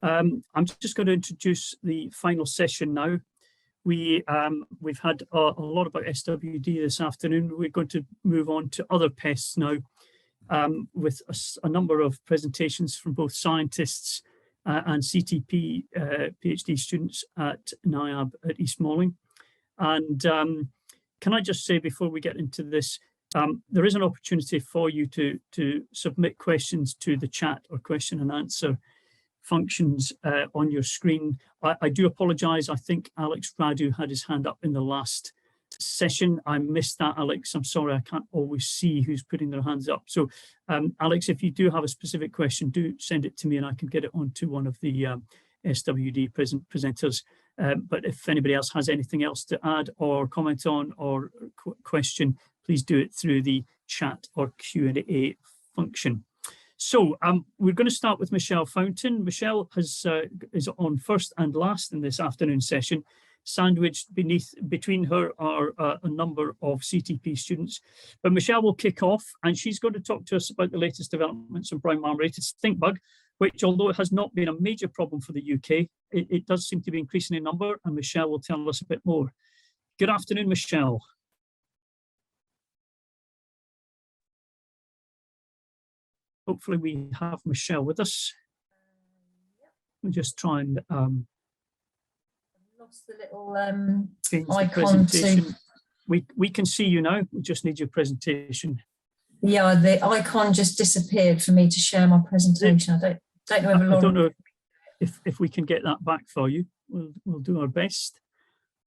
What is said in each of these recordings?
I'm just going to introduce the final session now. We've had a lot about SWD this afternoon. We're going to move on to other pests now, with a number of presentations from both scientists and CTP PhD students at Niab at East Malling. And can I just say before we get into this, there is an opportunity for you to submit questions to the chat or question and answer functions on your screen. I do apologise. I think Alex Radu had his hand up in the last session. I missed that, Alex. I'm sorry, I can't always see who's putting their hands up. So, Alex, if you do have a specific question, do send it to me and I can get it onto one of the SWD presenters. But if anybody else has anything else to add or comment on or question, please do it through the chat or Q&A function. So we're going to start with Michelle Fountain. Michelle is on first and last in this afternoon session. Sandwiched between her are a number of CTP students. But Michelle will kick off and she's going to talk to us about the latest developments on brown marmorated stink bug, which, although it has not been a major problem for the UK, it does seem to be increasing in number, and Michelle will tell us a bit more. Good afternoon, Michelle. Hopefully we have Michelle with us. We'll just try and lost the little icon to... We can see you now. We just need your presentation. Yeah, the icon just disappeared for me to share my presentation. I don't know if we can get that back for you. We'll do our best.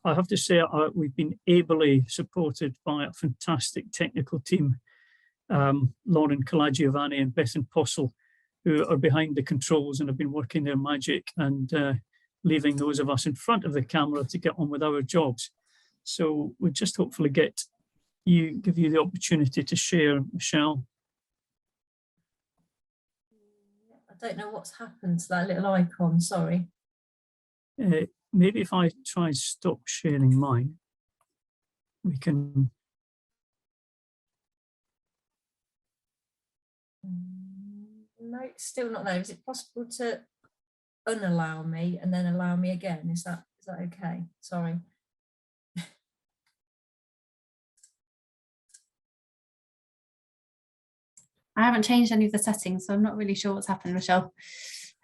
I have to say we've been ably supported by a fantastic technical team. Lauren Calagiovanni and Bethan Postle, who are behind the controls and have been working their magic and leaving those of us in front of the camera to get on with our jobs. So we'll just hopefully give you the opportunity to share, Michelle. I don't know what's happened to that little icon, sorry. Maybe if I try stop sharing mine, we can... No, it's still not there. Is it possible to unallow me and then allow me again? Is that okay? Sorry. I haven't changed any of the settings, so I'm not really sure what's happened, Michelle.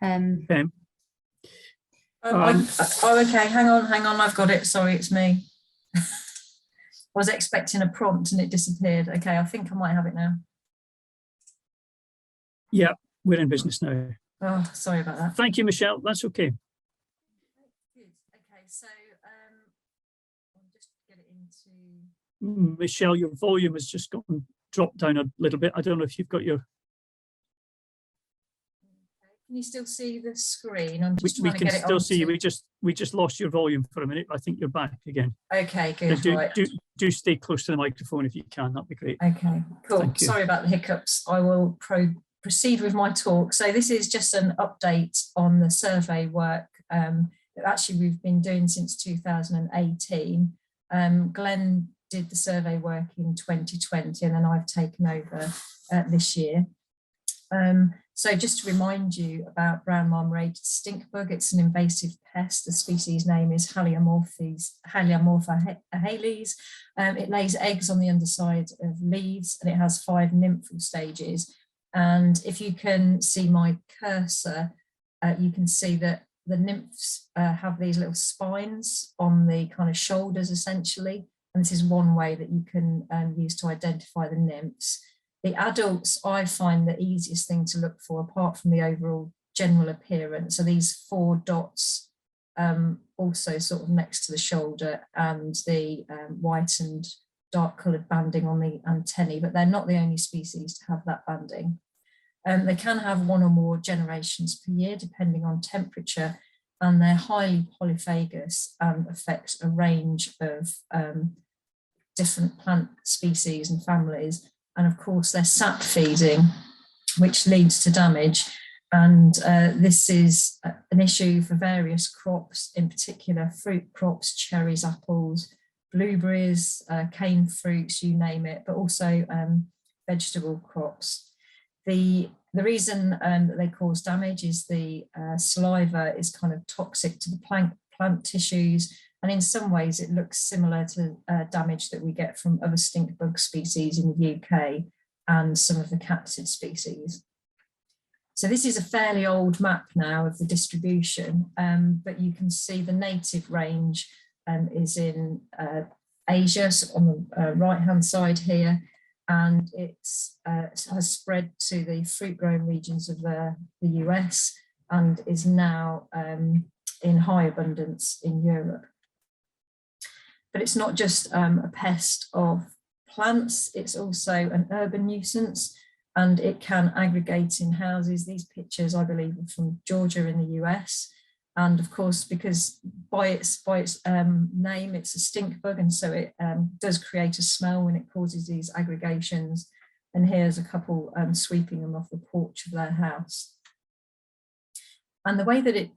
Okay. Okay, hang on, I've got it. Sorry, it's me. I was expecting a prompt and it disappeared. Okay, I think I might have it now. Yeah, we're in business now. Oh, sorry about that. Thank you, Michelle. That's okay. Good. Okay, so I'll just get it into... Michelle, your volume has just dropped down a little bit. I don't know if you've got your... Can you still see the screen? I'm just we can still see you. We just lost your volume for a minute. I think you're back again. Okay, good. Do stay close to the microphone if you can. That'd be great. Okay, cool. Sorry about the hiccups. I will proceed with my talk. So this is just an update on the survey work that actually we've been doing since 2018. Glenn did the survey work in 2020 and then I've taken over this year. So just to remind you about brown marmorated stink bug, it's an invasive pest. The species name is Haliamorpha hales. It lays eggs on the underside of leaves and it has 5 nymphal stages. And if you can see my cursor, you can see that the nymphs have these little spines on the kind of shoulders essentially. And this is one way that you can use to identify the nymphs. The adults, I find the easiest thing to look for, apart from the overall general appearance, are these 4 dots, also sort of next to the shoulder, and the white and dark coloured banding on the antennae, but they're not the only species to have that banding. They can have 1 or more generations per year, depending on temperature, and they're highly polyphagous and affect a range of different plant species and families. And of course, they're sap feeding, which leads to damage. And this is an issue for various crops, in particular fruit crops, cherries, apples, blueberries, cane fruits, you name it, but also vegetable crops. The The reason that they cause damage is the saliva is kind of toxic to the plant tissues, and in some ways it looks similar to damage that we get from other stink bug species in the UK and some of the capsid species. So this is a fairly old map now of the distribution, but you can see the native range is in Asia, so on the right-hand side here, and it has spread to the fruit-growing regions of the US and is now in high abundance in Europe. But it's not just a pest of plants, it's also an urban nuisance, and it can aggregate in houses. These pictures, I believe, are from Georgia in the US. And of course, because by its name, it's a stink bug, and so it does create a smell when it causes these aggregations. And here's a couple sweeping them off the porch of their house. And the way that it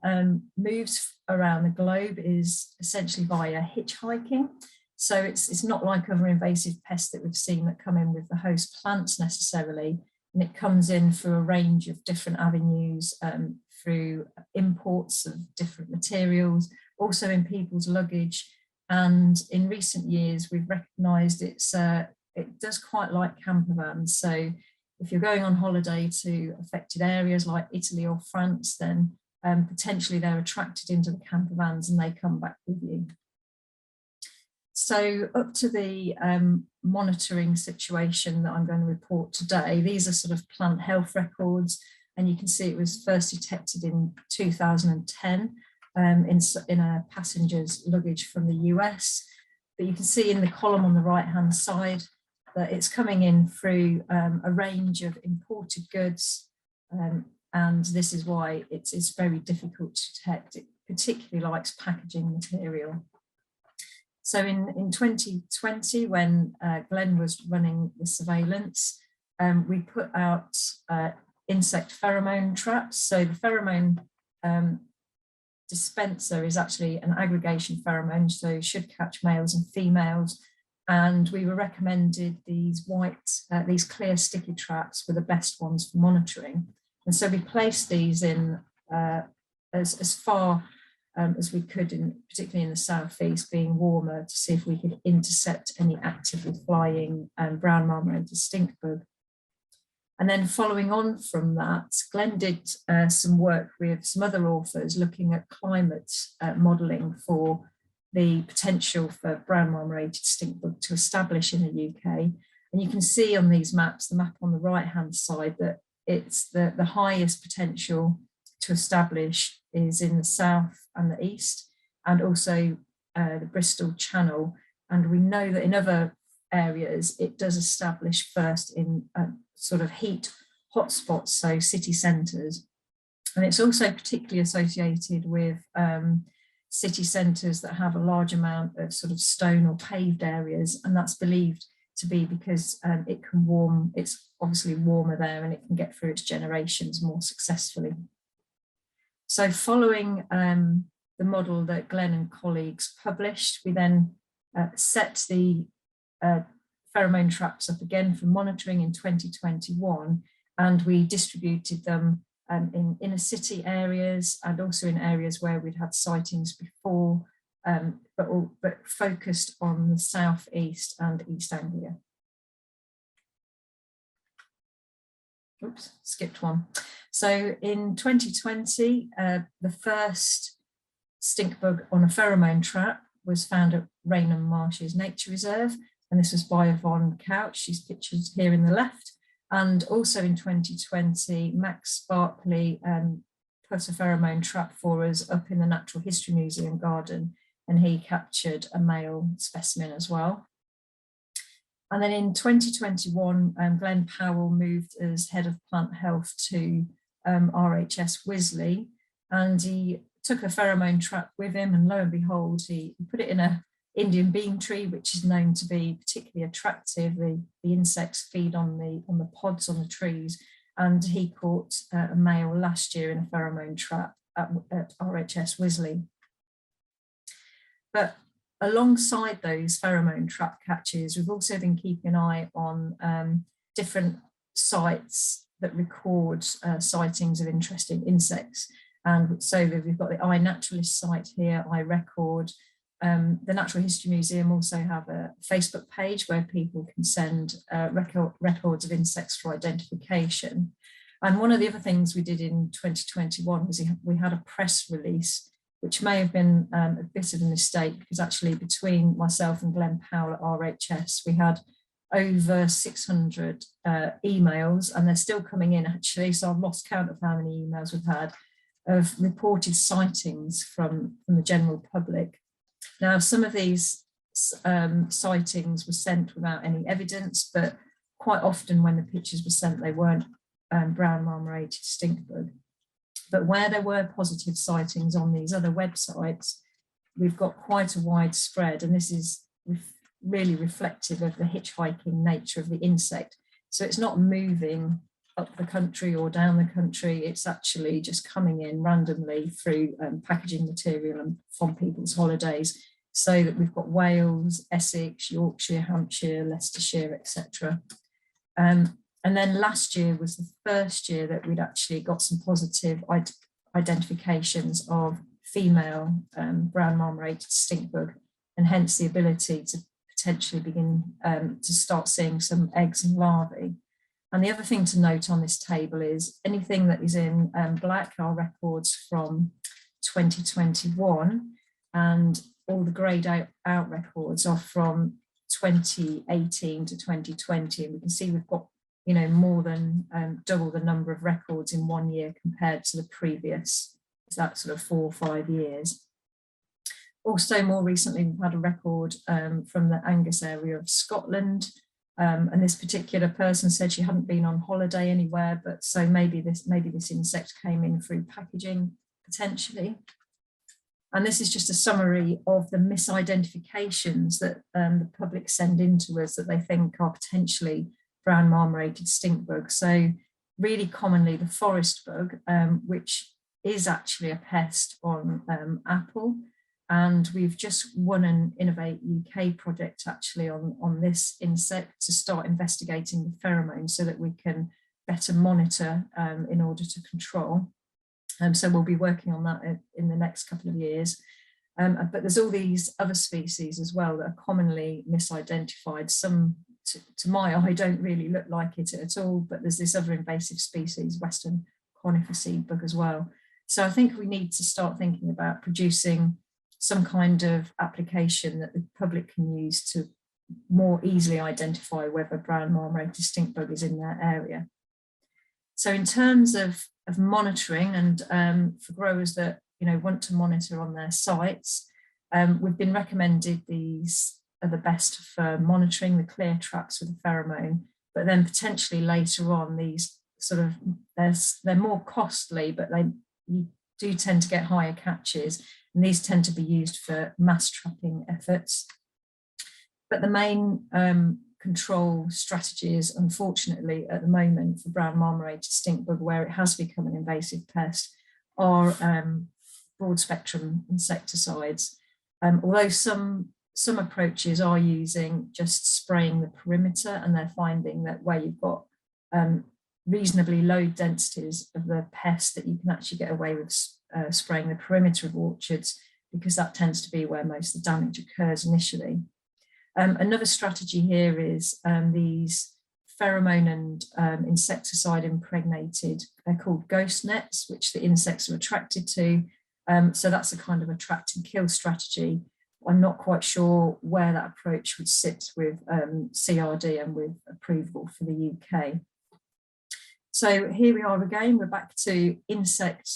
moves around the globe is essentially via hitchhiking. So it's not like other invasive pests that we've seen that come in with the host plants necessarily. And it comes in through a range of different avenues, through imports of different materials, also in people's luggage. And in recent years, we've recognised it does quite like camper vans. So if you're going on holiday to affected areas like Italy or France, then potentially they're attracted into the camper vans and they come back with you. So up to the monitoring situation that I'm going to report today, these are sort of plant health records, and you can see it was first detected in 2010 in a passenger's luggage from the US. But you can see in the column on the right-hand side that it's coming in through a range of imported goods, and this is why it's very difficult to detect. It particularly likes packaging material. So in 2020, when Glenn was running the surveillance, we put out insect pheromone traps. So the pheromone dispenser is actually an aggregation pheromone, so should catch males and females. And we were recommended these these clear sticky traps were the best ones for monitoring. And so we placed these in as far as we could, particularly in the southeast, being warmer, to see if we could intercept any actively flying brown marmot stink bug. And then following on from that, Glenn did some work with some other authors looking at climate modelling for the potential for brown marmorated stink bug to establish in the UK. And you can see on these maps, the map on the right-hand side, that it's the highest potential to establish is in the south and the east, and also the Bristol Channel. And we know that in other areas, it does establish first in sort of heat hotspots, so city centres. And it's also particularly associated with city centres that have a large amount of sort of stone or paved areas, and that's believed to be because it can warm, it's obviously warmer there, and it can get through its generations more successfully. So following the model that Glenn and colleagues published, we then set the pheromone traps up again for monitoring in 2021, and we distributed them in inner city areas and also in areas where we'd had sightings before, but focused on the southeast and East Anglia. Oops, skipped one. So in 2020, the first stink bug on a pheromone trap was found at Rainham Marshes Nature Reserve, and this was by Yvonne Couch. She's pictured here in the left. And also in 2020, Max Barkley put a pheromone trap for us up in the Natural History Museum garden, and he captured a male specimen as well. And then in 2021, Glenn Powell moved as head of plant health to RHS Wisley, and he took a pheromone trap with him, and lo and behold, he put it in an Indian bean tree, which is known to be particularly attractive. The insects feed on the pods on the trees, and he caught a male last year in a pheromone trap at RHS Wisley. But alongside those pheromone trap catches, we've also been keeping an eye on different sites that record sightings of interesting insects. And so we've got the iNaturalist site here, iRecord. The Natural History Museum also have a Facebook page where people can send records of insects for identification. And one of the other things we did in 2021 was we had a press release, which may have been a bit of a mistake, because actually between myself and Glenn Powell at RHS, we had over 600 emails, and they're still coming in actually, so I've lost count of how many emails we've had, of reported sightings from the general public. Now, some of these sightings were sent without any evidence, but quite often when the pictures were sent, they weren't brown marmorated stink bug. But where there were positive sightings on these other websites, we've got quite a wide spread, and this is really reflective of the hitchhiking nature of the insect. So it's not moving up the country or down the country, it's actually just coming in randomly through packaging material and from people's holidays, so that we've got Wales, Essex, Yorkshire, Hampshire, Leicestershire, etc. And then last year was the first year that we'd actually got some positive identifications of female brown marmorated stink bug, and hence the ability to potentially begin to start seeing some eggs and larvae. And the other thing to note on this table is anything that is in black are records from 2021, and all the greyed out records are from 2018 to 2020. And we can see we've got, you know, more than double the number of records in 1 year compared to the previous, that sort of 4 or 5 years. Also, more recently, we've had a record from the Angus area of Scotland. And this particular person said she hadn't been on holiday anywhere, but so maybe this insect came in through packaging, potentially. And this is just a summary of the misidentifications that the public send in to us that they think are potentially brown marmorated stink bug. So really commonly the forest bug, which is actually a pest on apple. And we've just won an Innovate UK project actually on this insect to start investigating the pheromone so that we can better monitor in order to control. So we'll be working on that in the next couple of years. But there's all these other species as well that are commonly misidentified. Some, to my eye, don't really look like it at all, but there's this other invasive species, Western conifer seed bug as well. So I think we need to start thinking about producing some kind of application that the public can use to more easily identify whether brown marmorated stink bug is in their area. So in terms of monitoring, and for growers that want to monitor on their sites, we've been recommended these are the best for monitoring, the clear traps with the pheromone, but then potentially later on these sort of, they're more costly, but you do tend to get higher catches. And these tend to be used for mass trapping efforts. But the main control strategies, unfortunately, at the moment for brown marmorated stink bug, where it has become an invasive pest, are broad spectrum insecticides. Although some approaches are using just spraying the perimeter, and they're finding that where you've got reasonably low densities of the pest, that you can actually get away with spraying the perimeter of orchards, because that tends to be where most of the damage occurs initially. Another strategy here is these pheromone and insecticide impregnated, they're called ghost nets, which the insects are attracted to. So that's a kind of attract and kill strategy. I'm not quite sure where that approach would sit with CRD and with approval for the UK. So here we are again, we're back to insect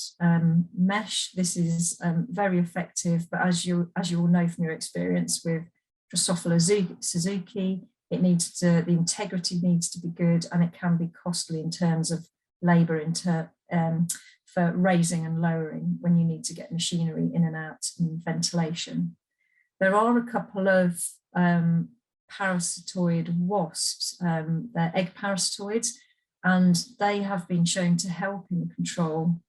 mesh. This is very effective, but as you all know from your experience with Drosophila Suzuki, the integrity needs to be good, and it can be costly in terms of labour for raising and lowering when you need to get machinery in and out and ventilation. There are a couple of parasitoid wasps, they're egg parasitoids, and they have been shown to help in the control.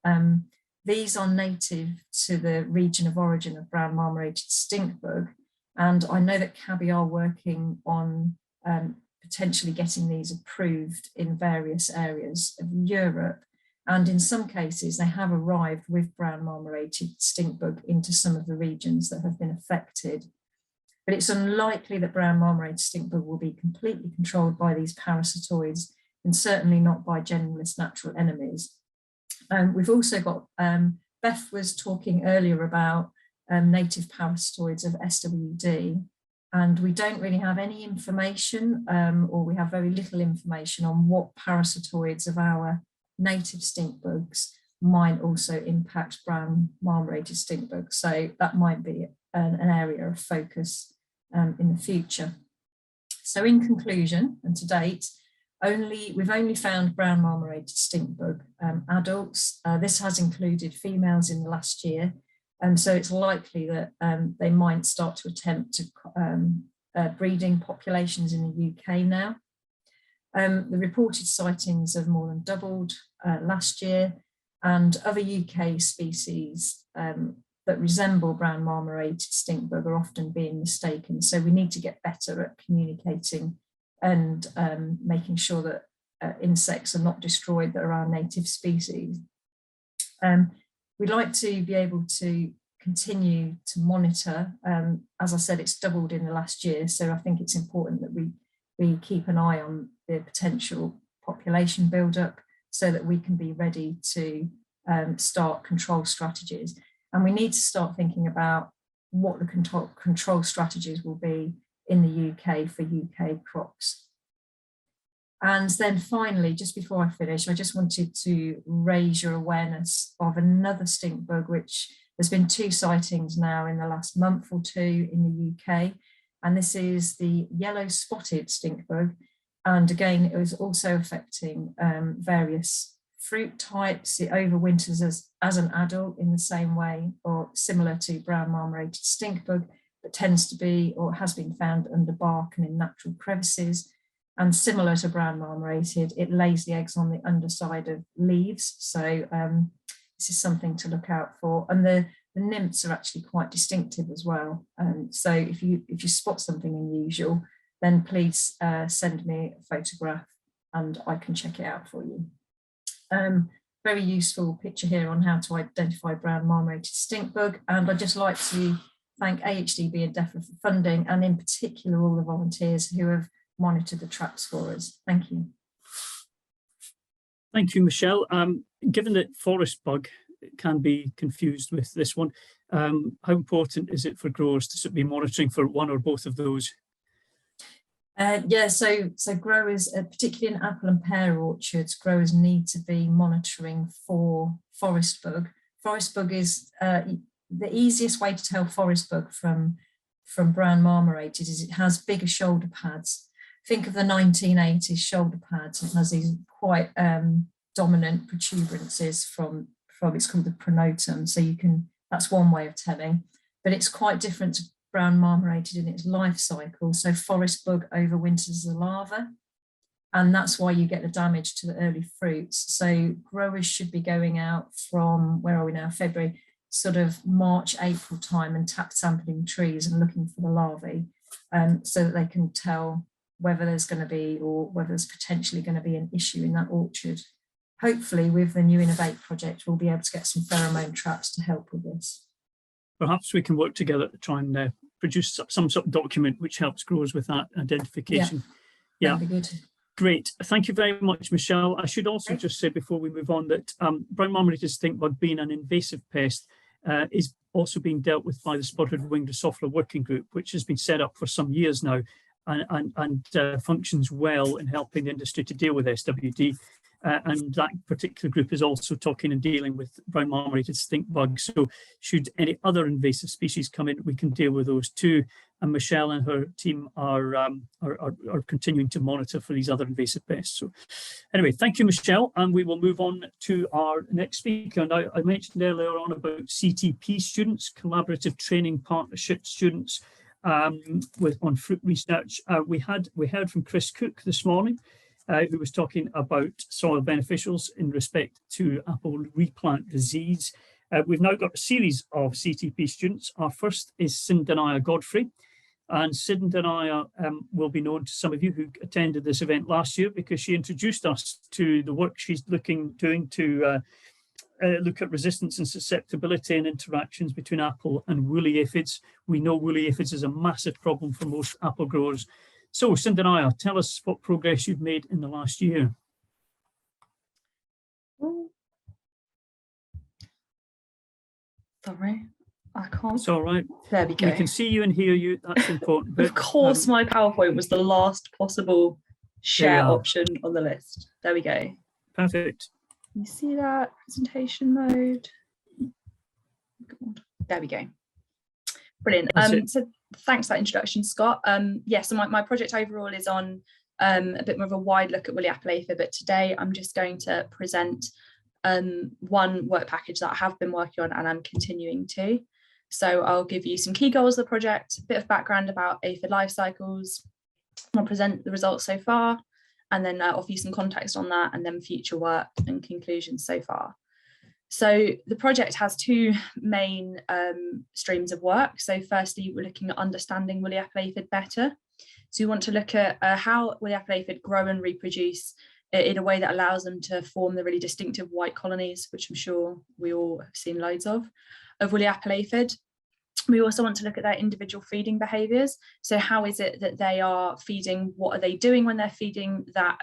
These are native to the region of origin of brown marmorated stink bug, and I know that Cabby are working on potentially getting these approved in various areas of Europe. And in some cases, they have arrived with brown marmorated stinkbug into some of the regions that have been affected. But it's unlikely that brown marmorated stinkbug will be completely controlled by these parasitoids, and certainly not by generalist natural enemies. We've also got, Beth was talking earlier about native parasitoids of SWD, and we don't really have any information, or we have very little information on what parasitoids of our native stink bugs might also impact brown marmorated stink bugs. So that might be an area of focus in the future. So in conclusion, and to date, we've only found brown marmorated stink bug adults. This has included females in the last year. So it's likely that they might start to attempt to breeding populations in the UK now. The reported sightings have more than doubled last year, and other UK species that resemble brown marmorated stink bug are often being mistaken. So we need to get better at communicating and making sure that insects are not destroyed that are our native species. We'd like to be able to continue to monitor. As I said, it's doubled in the last year, so I think it's important that we keep an eye on the potential population build-up so that we can be ready to start control strategies. And we need to start thinking about what the control strategies will be in the UK for UK crops. And then finally, just before I finish, I just wanted to raise your awareness of another stink bug, which there's been 2 sightings now in the last month or 2 in the UK. And this is the yellow spotted stink bug. And again, it was also affecting various fruit types. It overwinters as an adult in the same way or similar to brown marmorated stink bug, but tends to be or has been found under bark and in natural crevices. And similar to brown marmorated, it lays the eggs on the underside of leaves. So this is something to look out for. And the nymphs are actually quite distinctive as well. So if you spot something unusual, then please send me a photograph and I can check it out for you. Very useful picture here on how to identify brown marmorated stink bug. And I'd just like to thank AHDB and DEFRA for funding, and in particular all the volunteers who have monitored the traps for us. Thank you. Thank you, Michelle. Given that forest bug can be confused with this one, how important is it for growers to be monitoring for one or both of those? Yeah, so growers, particularly in apple and pear orchards, growers need to be monitoring for forest bug. Forest bug is the easiest way to tell forest bug from brown marmorated is it has bigger shoulder pads. Think of the 1980s shoulder pads. It has these quite dominant protuberances from it's called the pronotum. So that's one way of telling, but it's quite different to brown marmorated in its life cycle. So forest bug overwinters as a larva, and that's why you get the damage to the early fruits. So growers should be going out from, where are we now, February, sort of March, April time, and tap sampling trees and looking for the larvae, so that they can tell whether there's going to be or whether there's potentially going to be an issue in that orchard. Hopefully with the new Innovate project, we'll be able to get some pheromone traps to help with this. Perhaps we can work together to try and produce some sort of document which helps growers with that identification. Yeah, that'd be good. Great. Thank you very much, Michelle. I should also just say before we move on that brown marmorated stink bug, being an invasive pest, is also being dealt with by the Spotted Winged Drosophila Working Group, which has been set up for some years now and functions well in helping the industry to deal with SWD. And that particular group is also talking and dealing with brown marmorated stink bugs. So should any other invasive species come in, we can deal with those too. And Michelle and her team are continuing to monitor for these other invasive pests. So anyway, thank you, Michelle. And we will move on to our next speaker. Now, I mentioned earlier on about CTP students, collaborative training partnership students on fruit research. We heard from Chris Cook this morning, who was talking about soil beneficials in respect to apple replant disease. We've now got a series of CTP students. Our first is Cindanaya Godfrey. And Sid and I will be known to some of you who attended this event last year, because she introduced us to the work she's doing to look at resistance and susceptibility and interactions between apple and woolly aphids. We know woolly aphids is a massive problem for most apple growers. So Cinderaya, tell us what progress you've made in the last year. Sorry, I can't. It's all right. There we go. We can see you and hear you. That's important. But, of course, my PowerPoint was the last possible share option on the list. There we go. Perfect. You see that? Presentation mode. God. There we go. Brilliant. So thanks for that introduction, Scott. So my project overall is on a bit more of a wide look at woolly apple aphid, but today I'm just going to present one work package that I have been working on and I'm continuing to. So I'll give you some key goals of the project, a bit of background about aphid life cycles. I'll present the results so far, and then offer you some context on that, and then future work and conclusions so far. So the project has two main streams of work. So firstly, we're looking at understanding woolly apple aphid better. So we want to look at how woolly apple aphid grow and reproduce in a way that allows them to form the really distinctive white colonies, which I'm sure we all have seen loads of woolly apple aphid. We also want to look at their individual feeding behaviours. So how is it that they are feeding? What are they doing when they're feeding that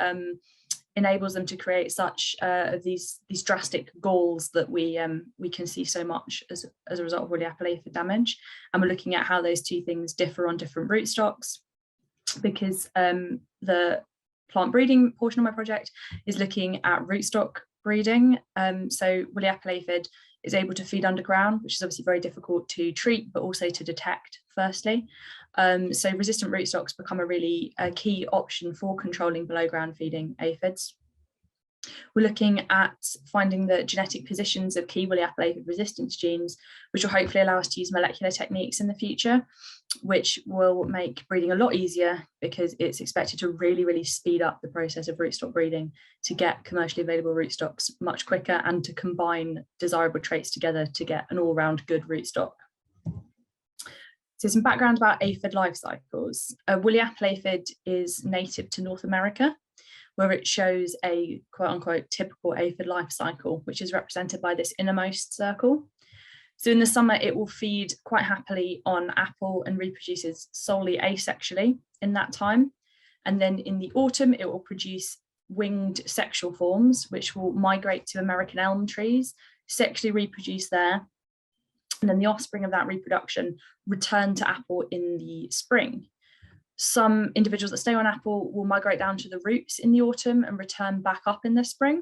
enables them to create such these drastic galls that we can see so much as a result of woolly apple aphid damage? And we're looking at how those two things differ on different rootstocks, because the plant breeding portion of my project is looking at rootstock breeding. So woolly apple aphid is able to feed underground, which is obviously very difficult to treat, but also to detect, firstly. So resistant rootstocks become a really key option for controlling below ground feeding aphids. We're looking at finding the genetic positions of key woolly apple aphid resistance genes, which will hopefully allow us to use molecular techniques in the future, which will make breeding a lot easier, because it's expected to really, really speed up the process of rootstock breeding to get commercially available rootstocks much quicker and to combine desirable traits together to get an all-round good rootstock. So some background about aphid life cycles. Woolly apple aphid is native to North America, where it shows a quote-unquote typical aphid life cycle, which is represented by this innermost circle. So in the summer, it will feed quite happily on apple and reproduces solely asexually in that time. And then in the autumn, it will produce winged sexual forms, which will migrate to American elm trees, sexually reproduce there. And then the offspring of that reproduction return to apple in the spring. Some individuals that stay on apple will migrate down to the roots in the autumn and return back up in the spring.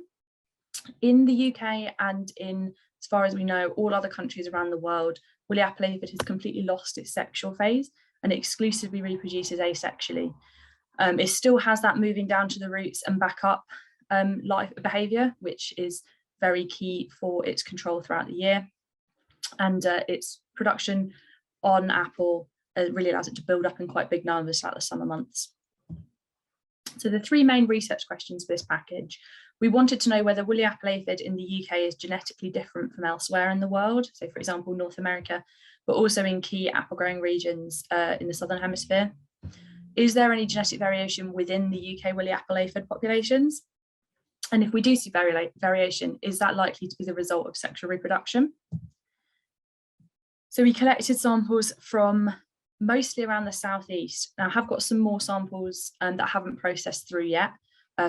In the UK and in, as far as we know, all other countries around the world, woolly apple aphid has completely lost its sexual phase and exclusively reproduces asexually. It still has that moving down to the roots and back up life behaviour, which is very key for its control throughout the year. And its production on apple really allows it to build up in quite big numbers throughout the summer months. So the three main research questions for this package: we wanted to know whether woolly apple aphid in the UK is genetically different from elsewhere in the world, so for example North America, but also in key apple growing regions in the Southern Hemisphere. Is there any genetic variation within the UK woolly apple aphid populations? And if we do see variation, is that likely to be the result of sexual reproduction? So we collected samples from mostly around the southeast. Now I have got some more samples that I haven't processed through yet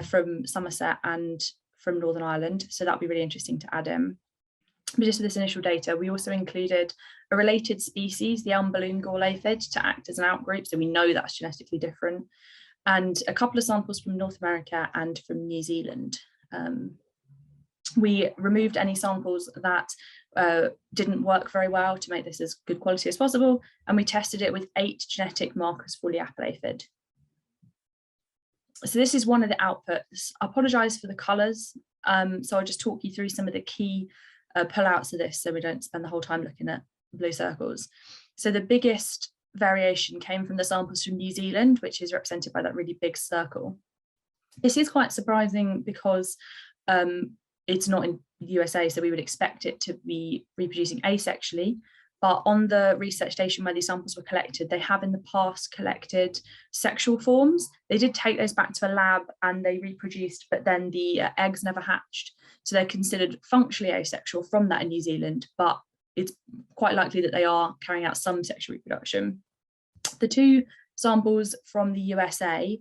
from Somerset and from Northern Ireland, so that'll be really interesting to add in. But just for this initial data, we also included a related species, the elm balloon gall aphid, to act as an outgroup, so we know that's genetically different, and a couple of samples from North America and from New Zealand. We removed any samples that didn't work very well to make this as good quality as possible, and we tested it with 8 genetic markers for woolly apple aphid. So this is one of the outputs. I apologise for the colours, so I'll just talk you through some of the key pullouts of this so we don't spend the whole time looking at blue circles. So the biggest variation came from the samples from New Zealand, which is represented by that really big circle. This is quite surprising because it's not in the USA, so we would expect it to be reproducing asexually, but on the research station where these samples were collected, they have in the past collected sexual forms. They did take those back to a lab and they reproduced, but then the eggs never hatched. So they're considered functionally asexual from that in New Zealand, but it's quite likely that they are carrying out some sexual reproduction. The two samples from the USA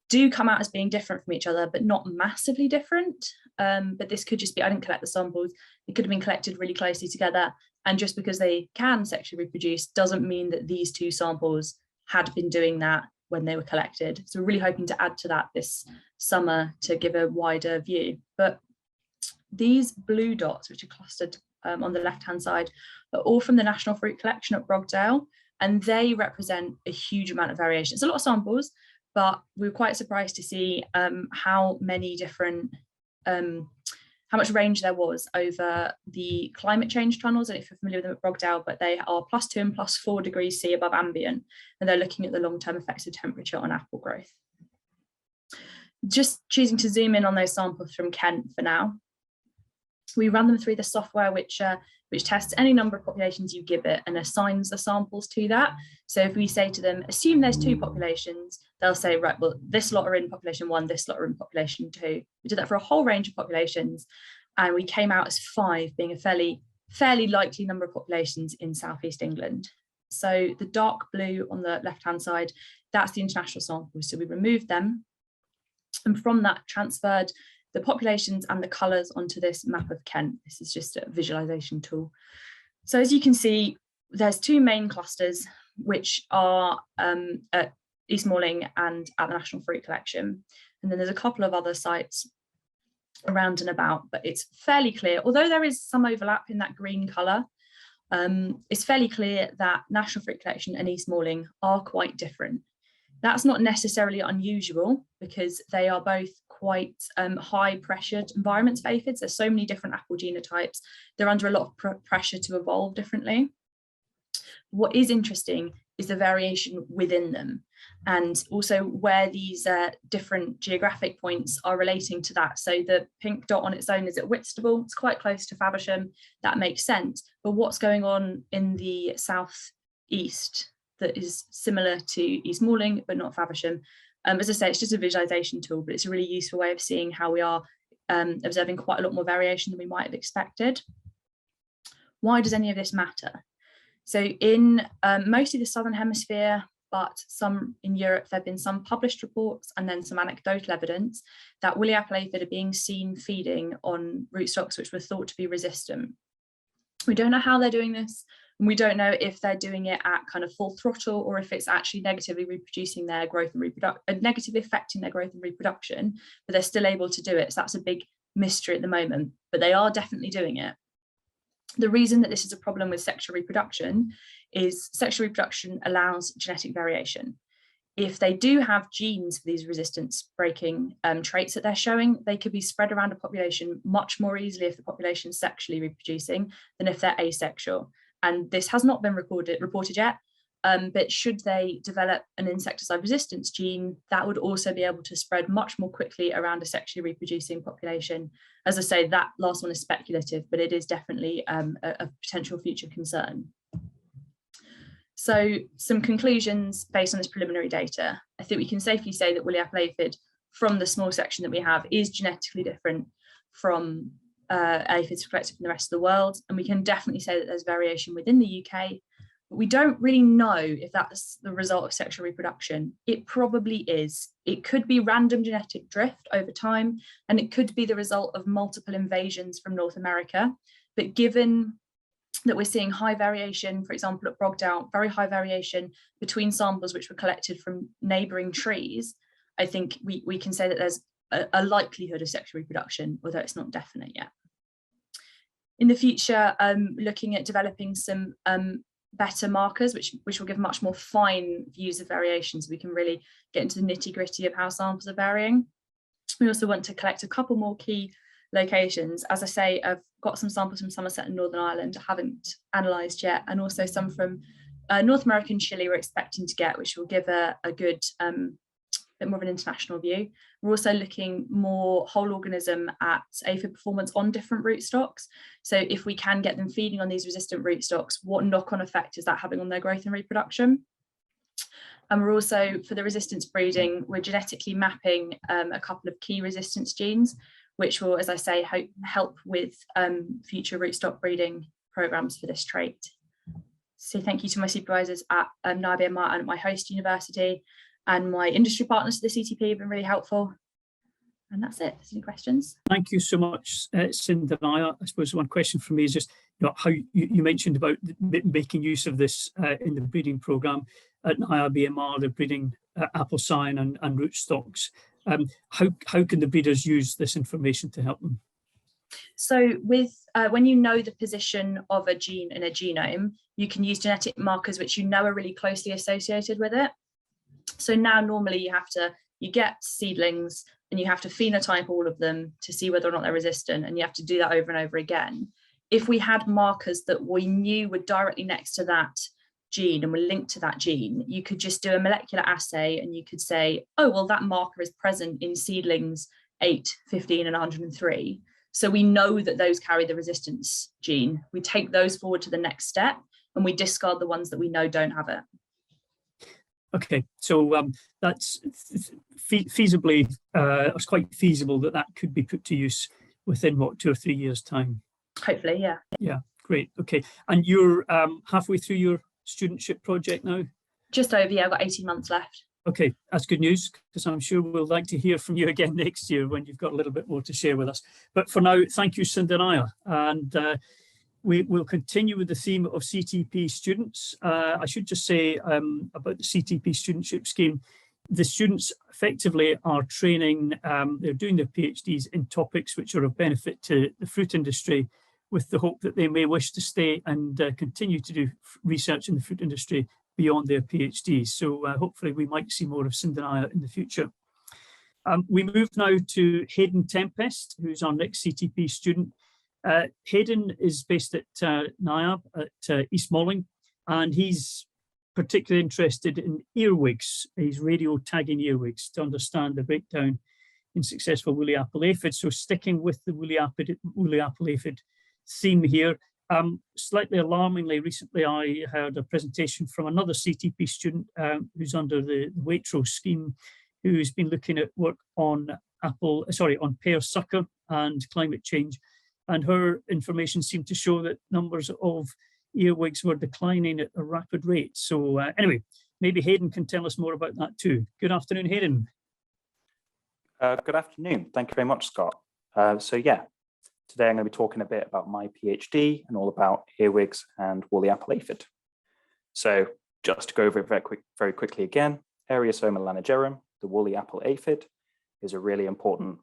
do come out as being different from each other, but not massively different. But this could just be, I didn't collect the samples, it could have been collected really closely together. And just because they can sexually reproduce doesn't mean that these two samples had been doing that when they were collected. So we're really hoping to add to that this summer to give a wider view. But these blue dots, which are clustered on the left-hand side, are all from the National Fruit Collection at Brogdale, and they represent a huge amount of variation. It's a lot of samples, but we were quite surprised to see how many different how much range there was over the climate change tunnels. And if you're familiar with them at Brogdale, but they are +2 and +4 degrees C above ambient, and they're looking at the long-term effects of temperature on apple growth. Just choosing to zoom in on those samples from Kent for now. We run them through the software which tests any number of populations you give it and assigns the samples to that. So if we say to them, assume there's 2 populations, they'll say, right, well, this lot are in population 1, this lot are in population 2. We did that for a whole range of populations, and we came out as 5, being a fairly likely number of populations in Southeast England. So the dark blue on the left-hand side, that's the international sample. So we removed them, and from that transferred the populations and the colours onto this map of Kent. This is just a visualisation tool. So as you can see, there's 2 main clusters, which are at East Malling and at the National Fruit Collection. And then there's a couple of other sites around and about, but it's fairly clear, although there is some overlap in that green colour, it's fairly clear that National Fruit Collection and East Malling are quite different. That's not necessarily unusual because they are both quite high pressured environments for aphids. There's so many different apple genotypes. They're under a lot of pressure to evolve differently. What is interesting is the variation within them, and also where these different geographic points are relating to that. So the pink dot on its own is at Whitstable. It's quite close to Faversham. That makes sense. But what's going on in the southeast that is similar to East Malling but not Faversham? As I say, it's just a visualization tool, but it's a really useful way of seeing how we are observing quite a lot more variation than we might have expected. Why does any of this matter? So in mostly the Southern Hemisphere, but some in Europe, there have been some published reports and then some anecdotal evidence that woolly apple aphid are being seen feeding on rootstocks which were thought to be resistant. We don't know how they're doing this, and we don't know if they're doing it at kind of full throttle or if it's actually negatively reproducing their growth and reproduction, negatively affecting their growth and reproduction, but they're still able to do it. So that's a big mystery at the moment, but they are definitely doing it. The reason that this is a problem with sexual reproduction is sexual reproduction allows genetic variation. If they do have genes for these resistance breaking traits that they're showing, they could be spread around a population much more easily if the population is sexually reproducing than if they're asexual. And this has not been reported yet, but should they develop an insecticide resistance gene, that would also be able to spread much more quickly around a sexually reproducing population. As I say, that last one is speculative, but it is definitely a potential future concern. So some conclusions based on this preliminary data. I think we can safely say that woolly apple aphid, from the small section that we have, is genetically different from aphids collected from the rest of the world. And we can definitely say that there's variation within the UK, but we don't really know if that's the result of sexual reproduction. It probably is. It could be random genetic drift over time, and it could be the result of multiple invasions from North America. But given that we're seeing high variation, for example, at Brogdale, very high variation between samples which were collected from neighbouring trees, I think we can say that there's a likelihood of sexual reproduction, although it's not definite yet. In the future, looking at developing some better markers, which will give much more fine views of variations. We can really get into the nitty-gritty of how samples are varying. We also want to collect a couple more key locations. As I say, I've got some samples from Somerset and Northern Ireland I haven't analysed yet, and also some from North America and Chile we're expecting to get, which will give a good bit more of an international view. We're also looking more whole organism at aphid performance on different rootstocks. So if we can get them feeding on these resistant rootstocks, what knock-on effect is that having on their growth and reproduction? And we're also, for the resistance breeding, we're genetically mapping a couple of key resistance genes, which will, as I say, help with future rootstock breeding programs for this trait. So thank you to my supervisors at Niab and at my host university, and my industry partners to the CTP have been really helpful. And that's it. Any questions? Thank you so much, Cynthia. I suppose one question for me is just, how you mentioned about making use of this in the breeding programme. At IRBMR, they're breeding apple cion and rootstocks. How can the breeders use this information to help them? So with when you know the position of a gene in a genome, you can use genetic markers which you know are really closely associated with it. So now normally you get seedlings and you have to phenotype all of them to see whether or not they're resistant, and you have to do that over and over again. If we had markers that we knew were directly next to that gene and were linked to that gene, you could just do a molecular assay and you could say, oh, well, that marker is present in seedlings 8, 15 and 103. So we know that those carry the resistance gene. We take those forward to the next step and we discard the ones that we know don't have it. Okay, so that's feasibly, it's quite feasible that could be put to use within, what, 2 or 3 years' time? Hopefully, yeah. Yeah, great. Okay, and you're halfway through your studentship project now? Just over, yeah, I've got 18 months left. Okay, that's good news, because I'm sure we'll like to hear from you again next year when you've got a little bit more to share with us. But for now, thank you, Cynthia. And we will continue with the theme of CTP students. I should just say about the CTP studentship scheme, the students effectively are training, they're doing their PhDs in topics which are of benefit to the fruit industry, with the hope that they may wish to stay and continue to do research in the fruit industry beyond their PhDs. So hopefully we might see more of Cynthia in the future. We move now to Hayden Tempest, who's our next CTP student. Hayden is based at Niab at East Malling, and he's particularly interested in earwigs. He's radio tagging earwigs to understand the breakdown in successful woolly apple aphid. So sticking with the woolly apple aphid theme here. Slightly alarmingly, recently I heard a presentation from another CTP student who's under the Waitrose scheme, who's been looking at work on pear sucker and climate change. And her information seemed to show that numbers of earwigs were declining at a rapid rate. So anyway, maybe Hayden can tell us more about that too. Good afternoon, Hayden. Good afternoon. Thank you very much, Scott. So yeah, today I'm going to be talking a bit about my PhD and all about earwigs and woolly apple aphid. So just to go over it very quickly again, Ariosoma lanigerum, the woolly apple aphid, is a really important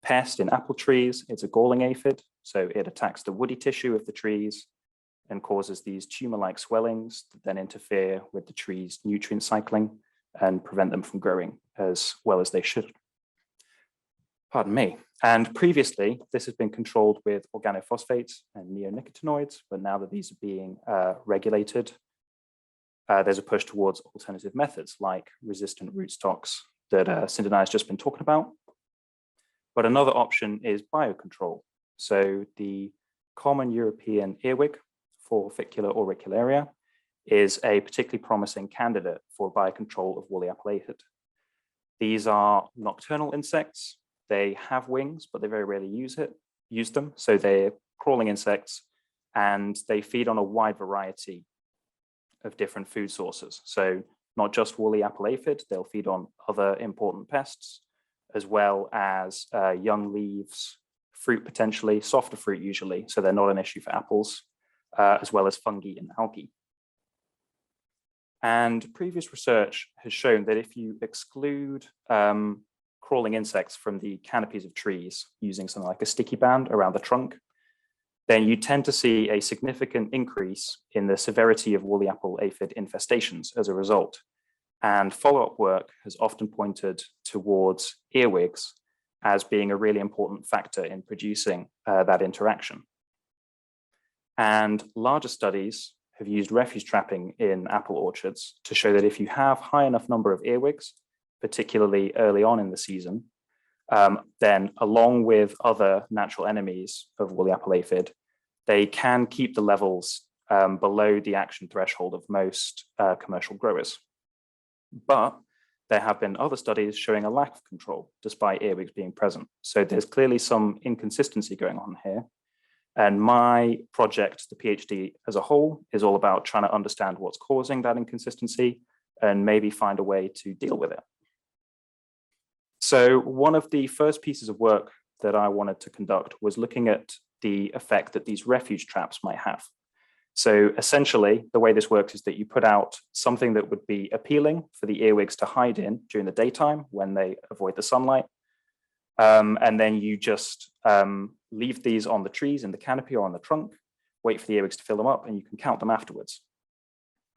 pest in apple trees. It's a galling aphid, so it attacks the woody tissue of the trees and causes these tumor-like swellings that then interfere with the tree's nutrient cycling and prevent them from growing as well as they should. Pardon me. And previously, this has been controlled with organophosphates and neonicotinoids, but now that these are being regulated, there's a push towards alternative methods like resistant rootstocks that Cindy has just been talking about. But another option is biocontrol. So the common European earwig, Forficula auricularia, is a particularly promising candidate for biocontrol of woolly apple aphid. These are nocturnal insects. They have wings, but they very rarely use them. So they're crawling insects, and they feed on a wide variety of different food sources. So not just woolly apple aphid, they'll feed on other important pests, as well as young leaves, fruit potentially, softer fruit usually, so they're not an issue for apples, as well as fungi and algae. And previous research has shown that if you exclude crawling insects from the canopies of trees using something like a sticky band around the trunk, then you tend to see a significant increase in the severity of woolly apple aphid infestations as a result. And follow-up work has often pointed towards earwigs as being a really important factor in producing that interaction. And larger studies have used refuse trapping in apple orchards to show that if you have high enough number of earwigs, particularly early on in the season, then along with other natural enemies of woolly apple aphid, they can keep the levels below the action threshold of most commercial growers. But there have been other studies showing a lack of control despite earwigs being present. So there's clearly some inconsistency going on here. And my project, the PhD as a whole, is all about trying to understand what's causing that inconsistency and maybe find a way to deal with it. So one of the first pieces of work that I wanted to conduct was looking at the effect that these refuge traps might have. So essentially, the way this works is that you put out something that would be appealing for the earwigs to hide in during the daytime when they avoid the sunlight. And then you just leave these on the trees in the canopy or on the trunk, wait for the earwigs to fill them up, and you can count them afterwards.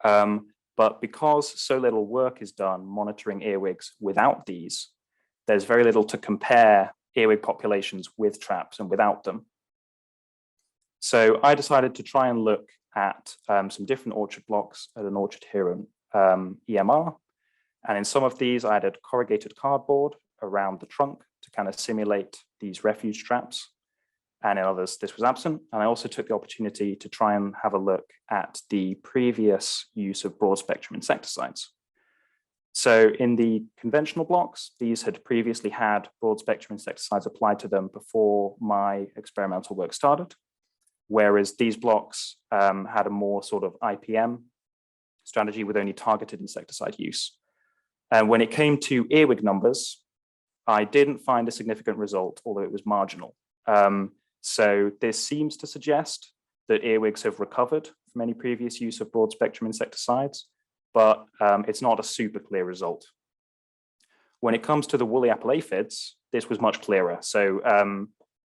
But because so little work is done monitoring earwigs without these, there's very little to compare earwig populations with traps and without them. So I decided to try and look at some different orchard blocks at an orchard here in EMR. And in some of these, I added corrugated cardboard around the trunk to kind of simulate these refuge traps. And in others, this was absent. And I also took the opportunity to try and have a look at the previous use of broad spectrum insecticides. So in the conventional blocks, these had previously had broad spectrum insecticides applied to them before my experimental work started. Whereas these blocks had a more sort of IPM strategy with only targeted insecticide use. And when it came to earwig numbers, I didn't find a significant result, although it was marginal. So this seems to suggest that earwigs have recovered from any previous use of broad spectrum insecticides, but it's not a super clear result. When it comes to the woolly apple aphids, this was much clearer. So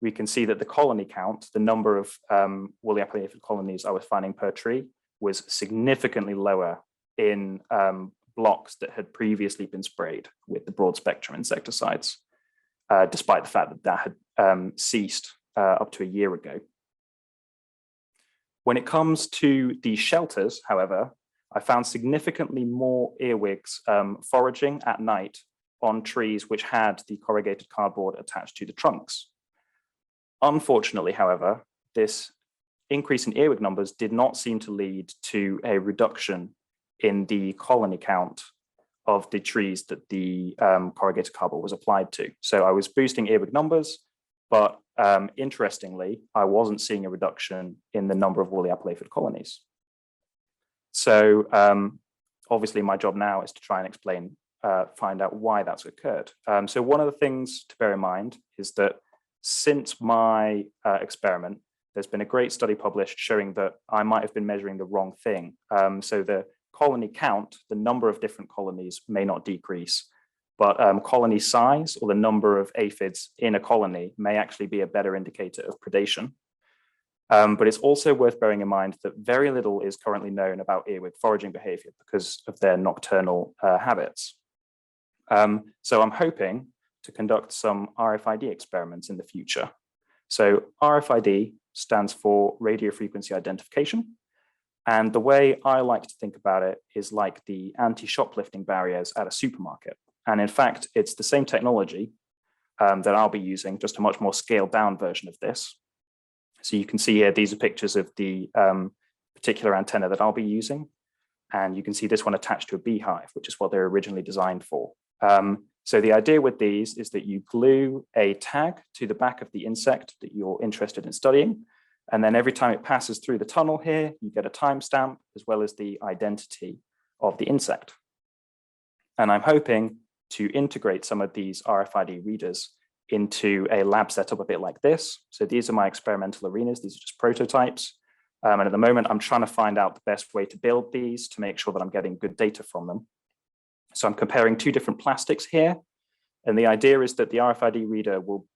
we can see that the colony count, the number of woolly apple aphid colonies I was finding per tree, was significantly lower in blocks that had previously been sprayed with the broad spectrum insecticides, despite the fact that that had ceased up to a year ago. When it comes to the shelters, however, I found significantly more earwigs foraging at night on trees which had the corrugated cardboard attached to the trunks. Unfortunately, however, this increase in earwig numbers did not seem to lead to a reduction in the colony count of the trees that the corrugated cardboard was applied to. So I was boosting earwig numbers, but interestingly, I wasn't seeing a reduction in the number of woolly apple aphid colonies. So obviously my job now is to try and explain, find out why that's occurred. So one of the things to bear in mind is that since my experiment, there's been a great study published showing that I might have been measuring the wrong thing. So the colony count, the number of different colonies may not decrease, but colony size or the number of aphids in a colony may actually be a better indicator of predation. But it's also worth bearing in mind that very little is currently known about earwig foraging behavior because of their nocturnal habits. So I'm hoping to conduct some RFID experiments in the future. So RFID stands for radio frequency identification. And the way I like to think about it is like the anti-shoplifting barriers at a supermarket. And in fact, it's the same technology that I'll be using, just a much more scaled down version of this. So you can see here, these are pictures of the particular antenna that I'll be using. And you can see this one attached to a beehive, which is what they're originally designed for. So the idea with these is that you glue a tag to the back of the insect that you're interested in studying. And then every time it passes through the tunnel here, you get a timestamp as well as the identity of the insect. And I'm hoping to integrate some of these RFID readers into a lab setup a bit like this. So these are my experimental arenas. These are just prototypes. And at the moment, I'm trying to find out the best way to build these to make sure that I'm getting good data from them. So I'm comparing two different plastics here. And the idea is that the RFID reader will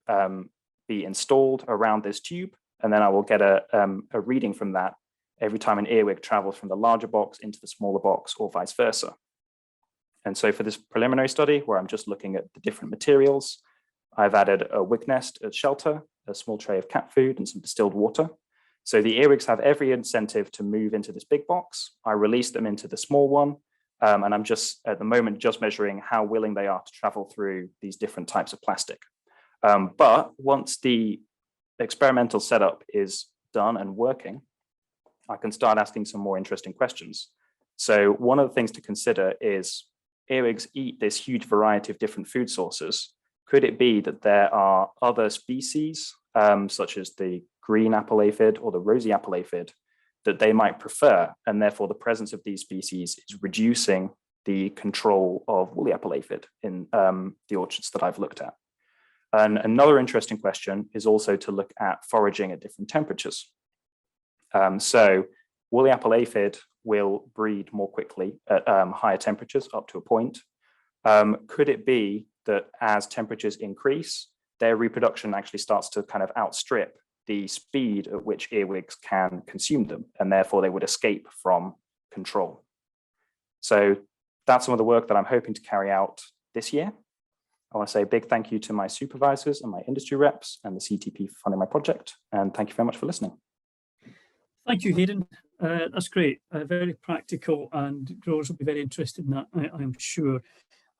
be installed around this tube. And then I will get a reading from that every time an earwig travels from the larger box into the smaller box or vice versa. And so for this preliminary study, where I'm just looking at the different materials, I've added a wig nest as shelter, a small tray of cat food, and some distilled water. So the earwigs have every incentive to move into this big box. I release them into the small one, And I'm just at the moment just measuring how willing they are to travel through these different types of plastic. But once the experimental setup is done and working, I can start asking some more interesting questions. So one of the things to consider is earwigs eat this huge variety of different food sources. Could it be that there are other species, such as the green apple aphid or the rosy apple aphid, that they might prefer, and therefore the presence of these species is reducing the control of woolly apple aphid in the orchards that I've looked at? And another interesting question is also to look at foraging at different temperatures. So woolly apple aphid will breed more quickly at higher temperatures up to a point. Could it be that as temperatures increase, their reproduction actually starts to kind of outstrip the speed at which earwigs can consume them, and therefore they would escape from control? So that's some of the work that I'm hoping to carry out this year. I want to say a big thank you to my supervisors and my industry reps and the CTP for funding my project. And thank you very much for listening. Thank you, Hayden. That's great. Very practical, and growers will be very interested in that, I am sure.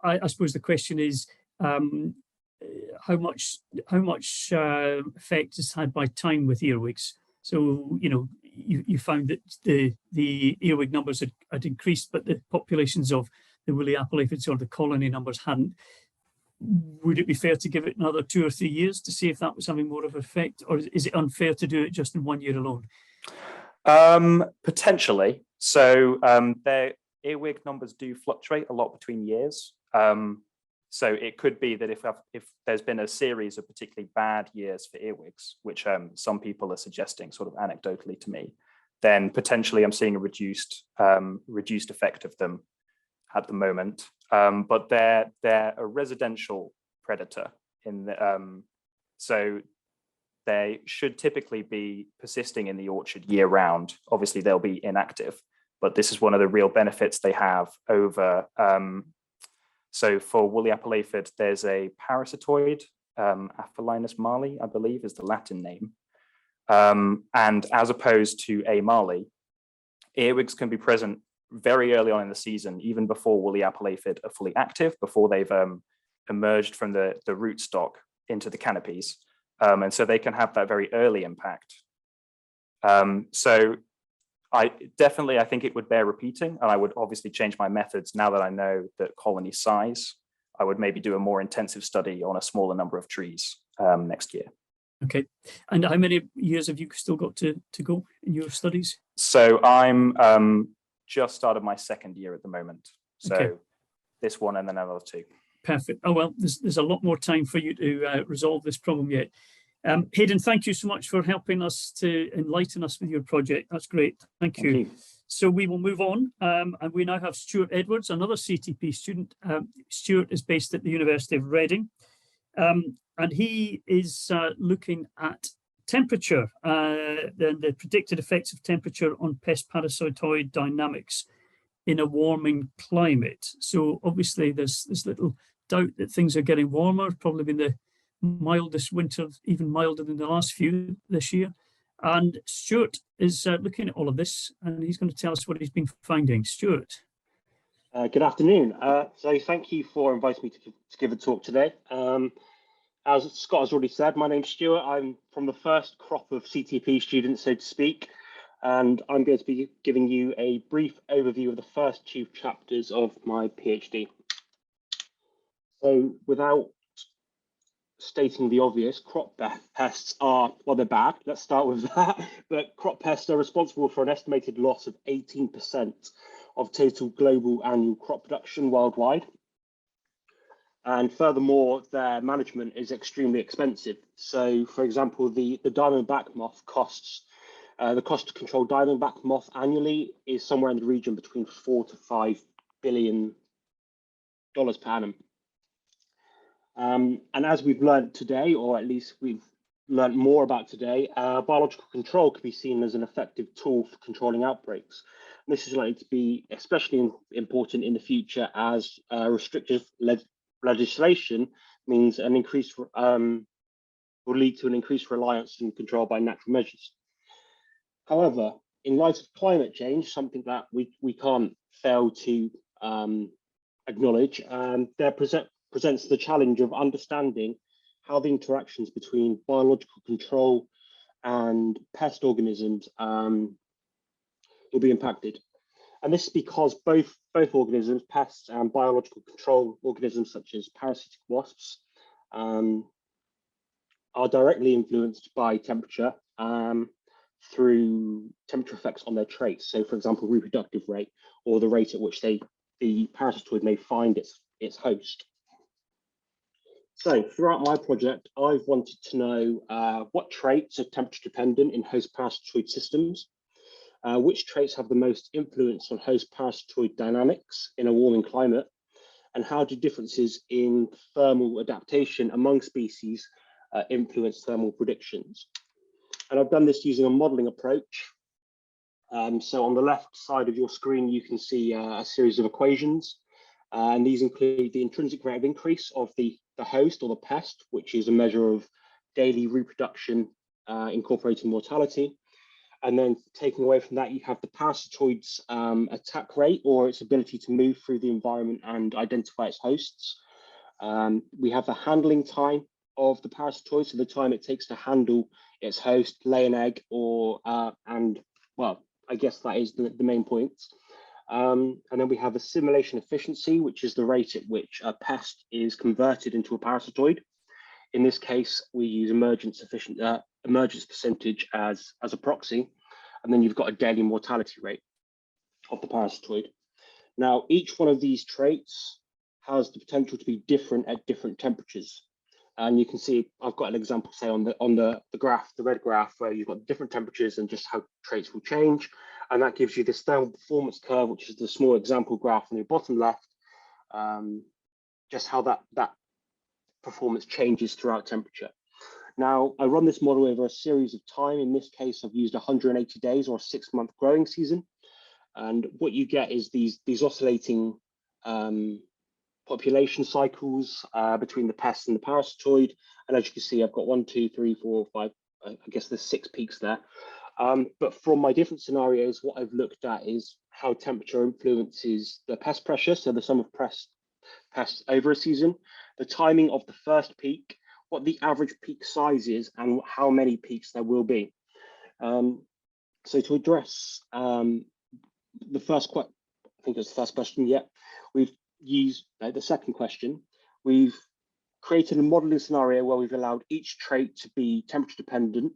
I suppose the question is how much effect is had by time with earwigs. So, you know, you found that the earwig numbers had increased, but the populations of the woolly apple aphids or the colony numbers hadn't. Would it be fair to give it another 2 or 3 years to see if that was having more of an effect, or is it unfair to do it just in 1 year alone? Potentially. So their earwig numbers do fluctuate a lot between years. So it could be that if there's been a series of particularly bad years for earwigs, which some people are suggesting sort of anecdotally to me, then potentially I'm seeing a reduced effect of them at the moment. But they're a residential predator so they should typically be persisting in the orchard year round. Obviously they'll be inactive, but this is one of the real benefits they have over. So for woolly apple aphid, there's a parasitoid, Aphelinus marley, I believe is the Latin name. And as opposed to A. marley, earwigs can be present very early on in the season, even before woolly apple aphid are fully active, before they've emerged from the rootstock into the canopies. And so they can have that very early impact. So I think it would bear repeating, and I would obviously change my methods now that I know that colony size. I would maybe do a more intensive study on a smaller number of trees next year. Okay. And how many years have you still got to go in your studies? So I'm just started my 2nd year at the moment. So okay. This one and then another 2. Perfect. Oh, well, there's a lot more time for you to resolve this problem yet. Hayden, thank you so much for helping us to enlighten us with your project. That's great. Thank you. So we will move on, and we now have Stuart Edwards, another CTP student. Stuart is based at the University of Reading, and he is looking at temperature, the predicted effects of temperature on pest parasitoid dynamics in a warming climate. So obviously there's this little doubt that things are getting warmer, probably been the mildest winter, even milder than the last few this year. And Stuart is looking at all of this, and he's going to tell us what he's been finding. Stuart. Good afternoon. So thank you for inviting me to give a talk today. As Scott has already said, my name's Stuart. I'm from the first crop of CTP students, so to speak, and I'm going to be giving you a brief overview of the first 2 chapters of my PhD. So without stating the obvious, crop pests are, well, they're bad. Let's start with that. But crop pests are responsible for an estimated loss of 18% of total global annual crop production worldwide. And furthermore, their management is extremely expensive. So, for example, the diamondback moth costs, the cost to control diamondback moth annually is somewhere in the region between $4 to $5 billion per annum. And as we've learned today, or at least we've learned more about today, biological control can be seen as an effective tool for controlling outbreaks. And this is likely to be especially important in the future as restrictive legislation means an increased will lead to an increased reliance on control by natural measures. However, in light of climate change, something that we can't fail to acknowledge, there presents the challenge of understanding how the interactions between biological control and pest organisms will be impacted. And this is because both organisms, pests and biological control organisms such as parasitic wasps, are directly influenced by temperature through temperature effects on their traits. So, for example, reproductive rate, or the rate at which the parasitoid may find its host. So throughout my project, I've wanted to know what traits are temperature dependent in host parasitoid systems, which traits have the most influence on host parasitoid dynamics in a warming climate, and how do differences in thermal adaptation among species influence thermal predictions. And I've done this using a modeling approach. So on the left side of your screen, you can see a series of equations, and these include the intrinsic rate of increase of the host or the pest, which is a measure of daily reproduction incorporating mortality. And then taking away from that, you have the parasitoid's attack rate, or its ability to move through the environment and identify its hosts. We have the handling time of the parasitoid, so the time it takes to handle its host, lay an egg, or and well, I guess that is the main points. And then we have a simulation efficiency, which is the rate at which a pest is converted into a parasitoid. In this case, we use emergence percentage as a proxy, and then you've got a daily mortality rate of the parasitoid. Now, each one of these traits has the potential to be different at different temperatures. And you can see I've got an example, say on the graph, the red graph, where you've got different temperatures and just how traits will change. And that gives you this thermal performance curve, which is the small example graph on your bottom left, just how that performance changes throughout temperature. Now, I run this model over a series of time. In this case, I've used 180 days or a 6-month growing season. And what you get is these oscillating population cycles between the pest and the parasitoid. And as you can see, I've got 1, 2, 3, 4, 5, I guess there's 6 peaks there. But from my different scenarios, what I've looked at is how temperature influences the pest pressure, so the sum of pests over a season, the timing of the first peak, what the average peak size is, and how many peaks there will be. So to address the first question, I think it's the first question, yeah, we've used the second question. We've created a modeling scenario where we've allowed each trait to be temperature dependent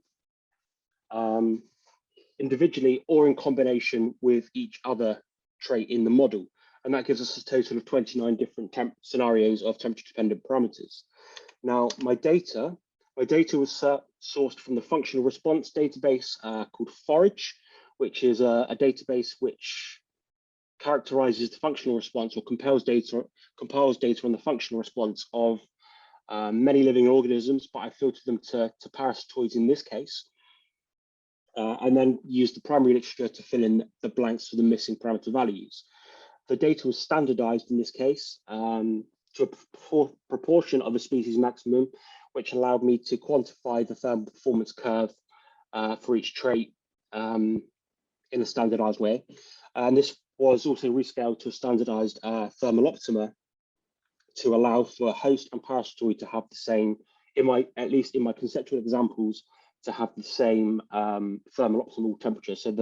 individually or in combination with each other trait in the model. And that gives us a total of 29 different scenarios of temperature dependent parameters. Now, my data was sourced from the functional response database called Forage, which is a database which characterizes the functional response or compiles data on the functional response of many living organisms, but I filtered them to parasitoids in this case, and then used the primary literature to fill in the blanks for the missing parameter values. The data was standardized in this case to a proportion of a species maximum, which allowed me to quantify the thermal performance curve for each trait in a standardized way. And this was also rescaled to a standardized thermal optima to allow for host and parasitoid to have the same, at least in my conceptual examples, to have the same thermal optimal temperature. So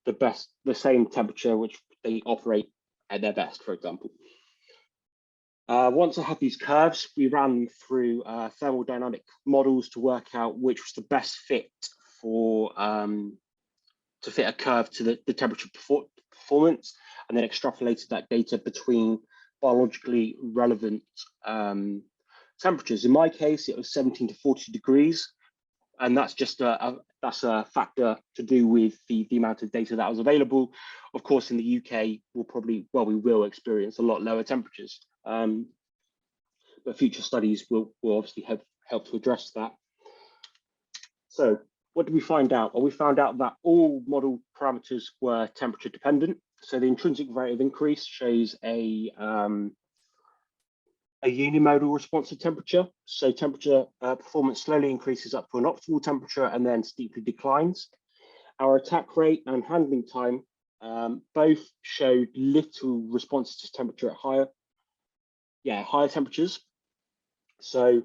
the same temperature which they operate at their best, for example. Once I had these curves, we ran through thermodynamic models to work out which was the best fit for to fit a curve to the temperature performance, and then extrapolated that data between biologically relevant temperatures. In my case, it was 17 to 40 degrees, and that's just a factor to do with the amount of data that was available. Of course, in the UK, we will experience a lot lower temperatures, but future studies will obviously help to address that. So what did we find out? Well, we found out that all model parameters were temperature dependent. So the intrinsic rate of increase shows a unimodal response to temperature. So temperature performance slowly increases up to an optimal temperature and then steeply declines. Our attack rate and handling time both showed little responses to temperature at higher temperatures. So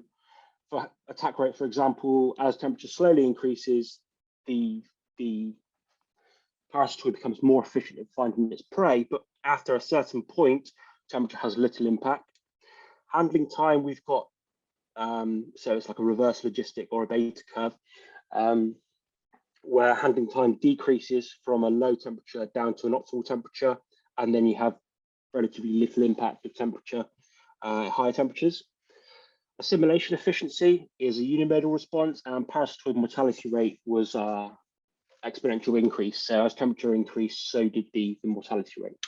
for attack rate, for example, as temperature slowly increases, the parasitoid becomes more efficient at finding its prey, but after a certain point, temperature has little impact. Handling time, we've got, so it's like a reverse logistic or a beta curve, where handling time decreases from a low temperature down to an optimal temperature, and then you have relatively little impact of temperature at higher temperatures. Assimilation efficiency is a unimodal response, and parasitoid mortality rate was exponential increase. So as temperature increased, so did the mortality rate.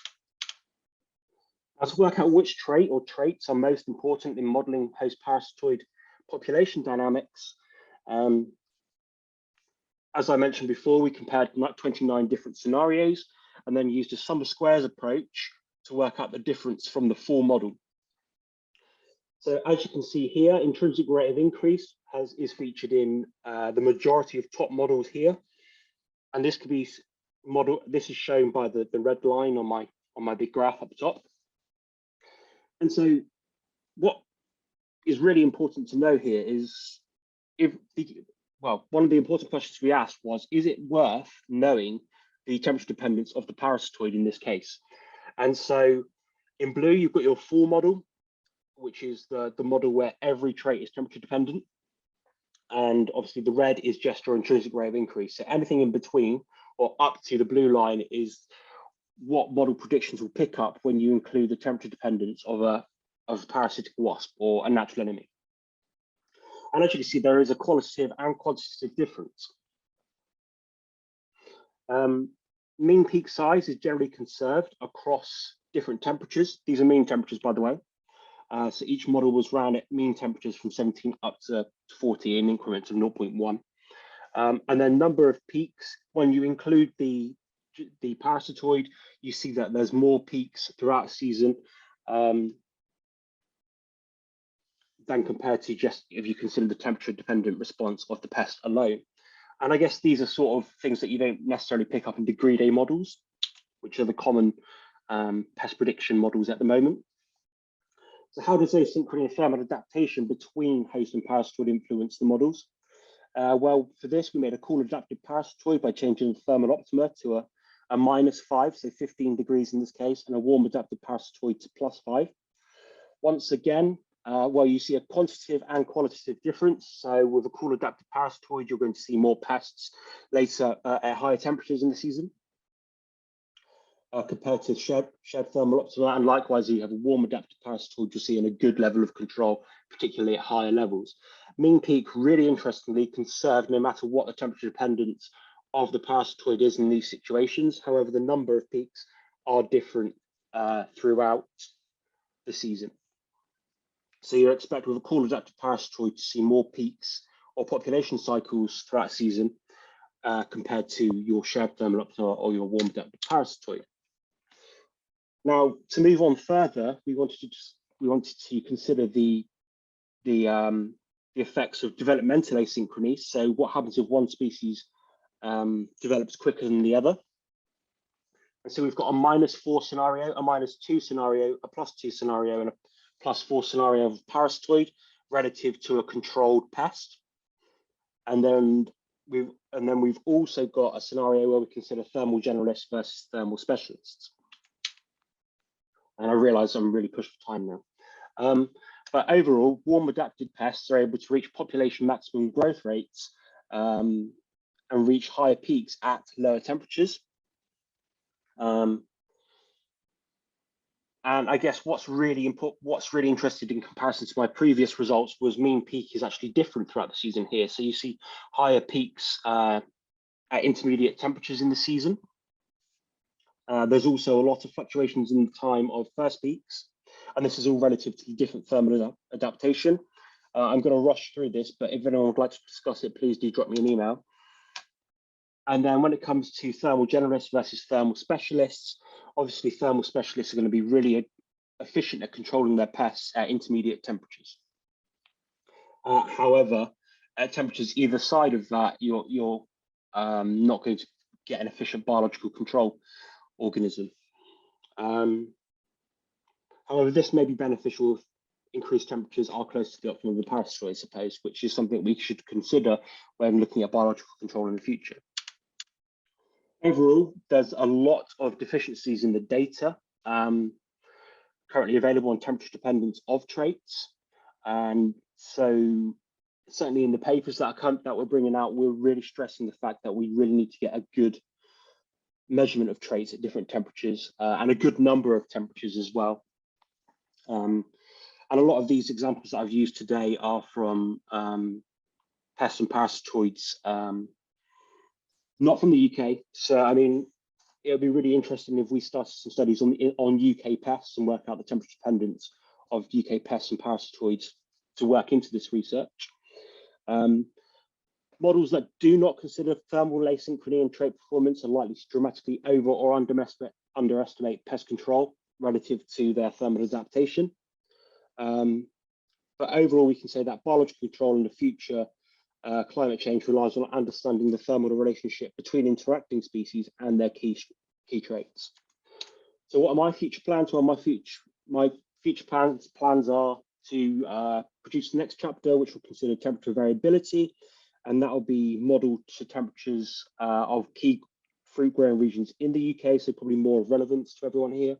Now, to work out which trait or traits are most important in modeling host parasitoid population dynamics, as I mentioned before, we compared 29 different scenarios and then used a sum of squares approach to work out the difference from the full model. So as you can see here, intrinsic rate of increase is featured in the majority of top models here. And this could be this is shown by the red line on my big graph up the top. And so what is really important to know here is one of the important questions we asked was, is it worth knowing the temperature dependence of the parasitoid in this case? And so in blue, you've got your full model, which is the model where every trait is temperature dependent. And obviously the red is just your intrinsic rate of increase. So anything in between or up to the blue line is what model predictions will pick up when you include the temperature dependence of a parasitic wasp or a natural enemy. And as you can see, there is a qualitative and quantitative difference. Mean peak size is generally conserved across different temperatures. These are mean temperatures, by the way. So each model was ran at mean temperatures from 17 up to 40 in increments of 0.1. And then number of peaks, when you include the parasitoid, you see that there's more peaks throughout the season than compared to just if you consider the temperature dependent response of the pest alone. And I guess these are sort of things that you don't necessarily pick up in degree day models, which are the common pest prediction models at the moment. So how does asynchrony and thermal adaptation between host and parasitoid influence the models? Well, for this, we made a cool adapted parasitoid by changing the thermal optima to a -5, so 15 degrees in this case, and a warm adapted parasitoid to +5. Once again, well, you see a quantitative and qualitative difference. So with a cool adapted parasitoid, you're going to see more pests later at higher temperatures in the season compared to shared thermal optima. And likewise, you have a warm adapted parasitoid, you'll see in a good level of control, particularly at higher levels. Mean peak, really interestingly, conserved no matter what the temperature dependence of the parasitoid is in these situations. However, the number of peaks are different throughout the season. So you expect with a cool adapted parasitoid to see more peaks or population cycles throughout the season compared to your shared thermal optima or your warm adapted parasitoid. Now, to move on further, we wanted to consider the effects of developmental asynchrony. So what happens if one species develops quicker than the other? And so we've got a -4 scenario, a -2 scenario, a +2 scenario, and a +4 scenario of parasitoid relative to a controlled pest. And then we've also got a scenario where we consider thermal generalists versus thermal specialists. And I realize I'm really pushed for time now. But overall, warm adapted pests are able to reach population maximum growth rates and reach higher peaks at lower temperatures. And I guess what's really interesting in comparison to my previous results was mean peak is actually different throughout the season here. So you see higher peaks at intermediate temperatures in the season. There's also a lot of fluctuations in the time of first peaks, and this is all relative to different thermal adaptation. I'm going to rush through this, but if anyone would like to discuss it, please do drop me an email. And then when it comes to thermal generalists versus thermal specialists, obviously thermal specialists are going to be really efficient at controlling their pests at intermediate temperatures. However, at temperatures either side of that, you're not going to get an efficient biological control organism. However, this may be beneficial if increased temperatures are close to the optimum of the parasitoid, I suppose, which is something we should consider when looking at biological control in the future. Overall, there's a lot of deficiencies in the data currently available on temperature dependence of traits. And so certainly in the papers that we're bringing out, we're really stressing the fact that we really need to get a good measurement of traits at different temperatures and a good number of temperatures as well. And a lot of these examples that I've used today are from pests and parasitoids, not from the UK. So, I mean, it would be really interesting if we started some studies on UK pests and work out the temperature dependence of UK pests and parasitoids to work into this research. Models that do not consider thermal asynchrony and trait performance are likely to dramatically over or underestimate pest control relative to their thermal adaptation. But overall, we can say that biological control in the future, climate change relies on understanding the thermal relationship between interacting species and their key traits. So what are my future plans? Well, my future plans are to produce the next chapter, which will consider temperature variability, and that will be modeled to temperatures of key fruit growing regions in the UK, so probably more relevance to everyone here.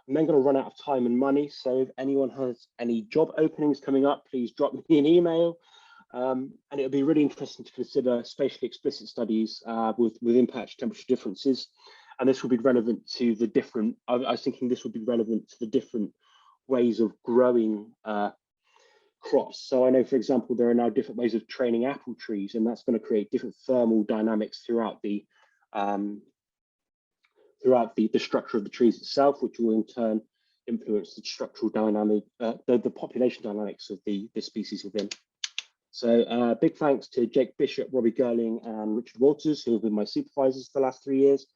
I'm then going to run out of time and money, so if anyone has any job openings coming up, please drop me an email. And it would be really interesting to consider spatially explicit studies within patch temperature differences. And this will be relevant to the different, I was thinking this would be relevant to the different ways of growing crops. So I know, for example, there are now different ways of training apple trees, and that's going to create different thermal dynamics throughout the structure of the trees itself, which will in turn influence the structural dynamic, the population dynamics of the species within. So big thanks to Jake Bishop, Robbie Gerling, and Richard Walters, who have been my supervisors for the last 3 years.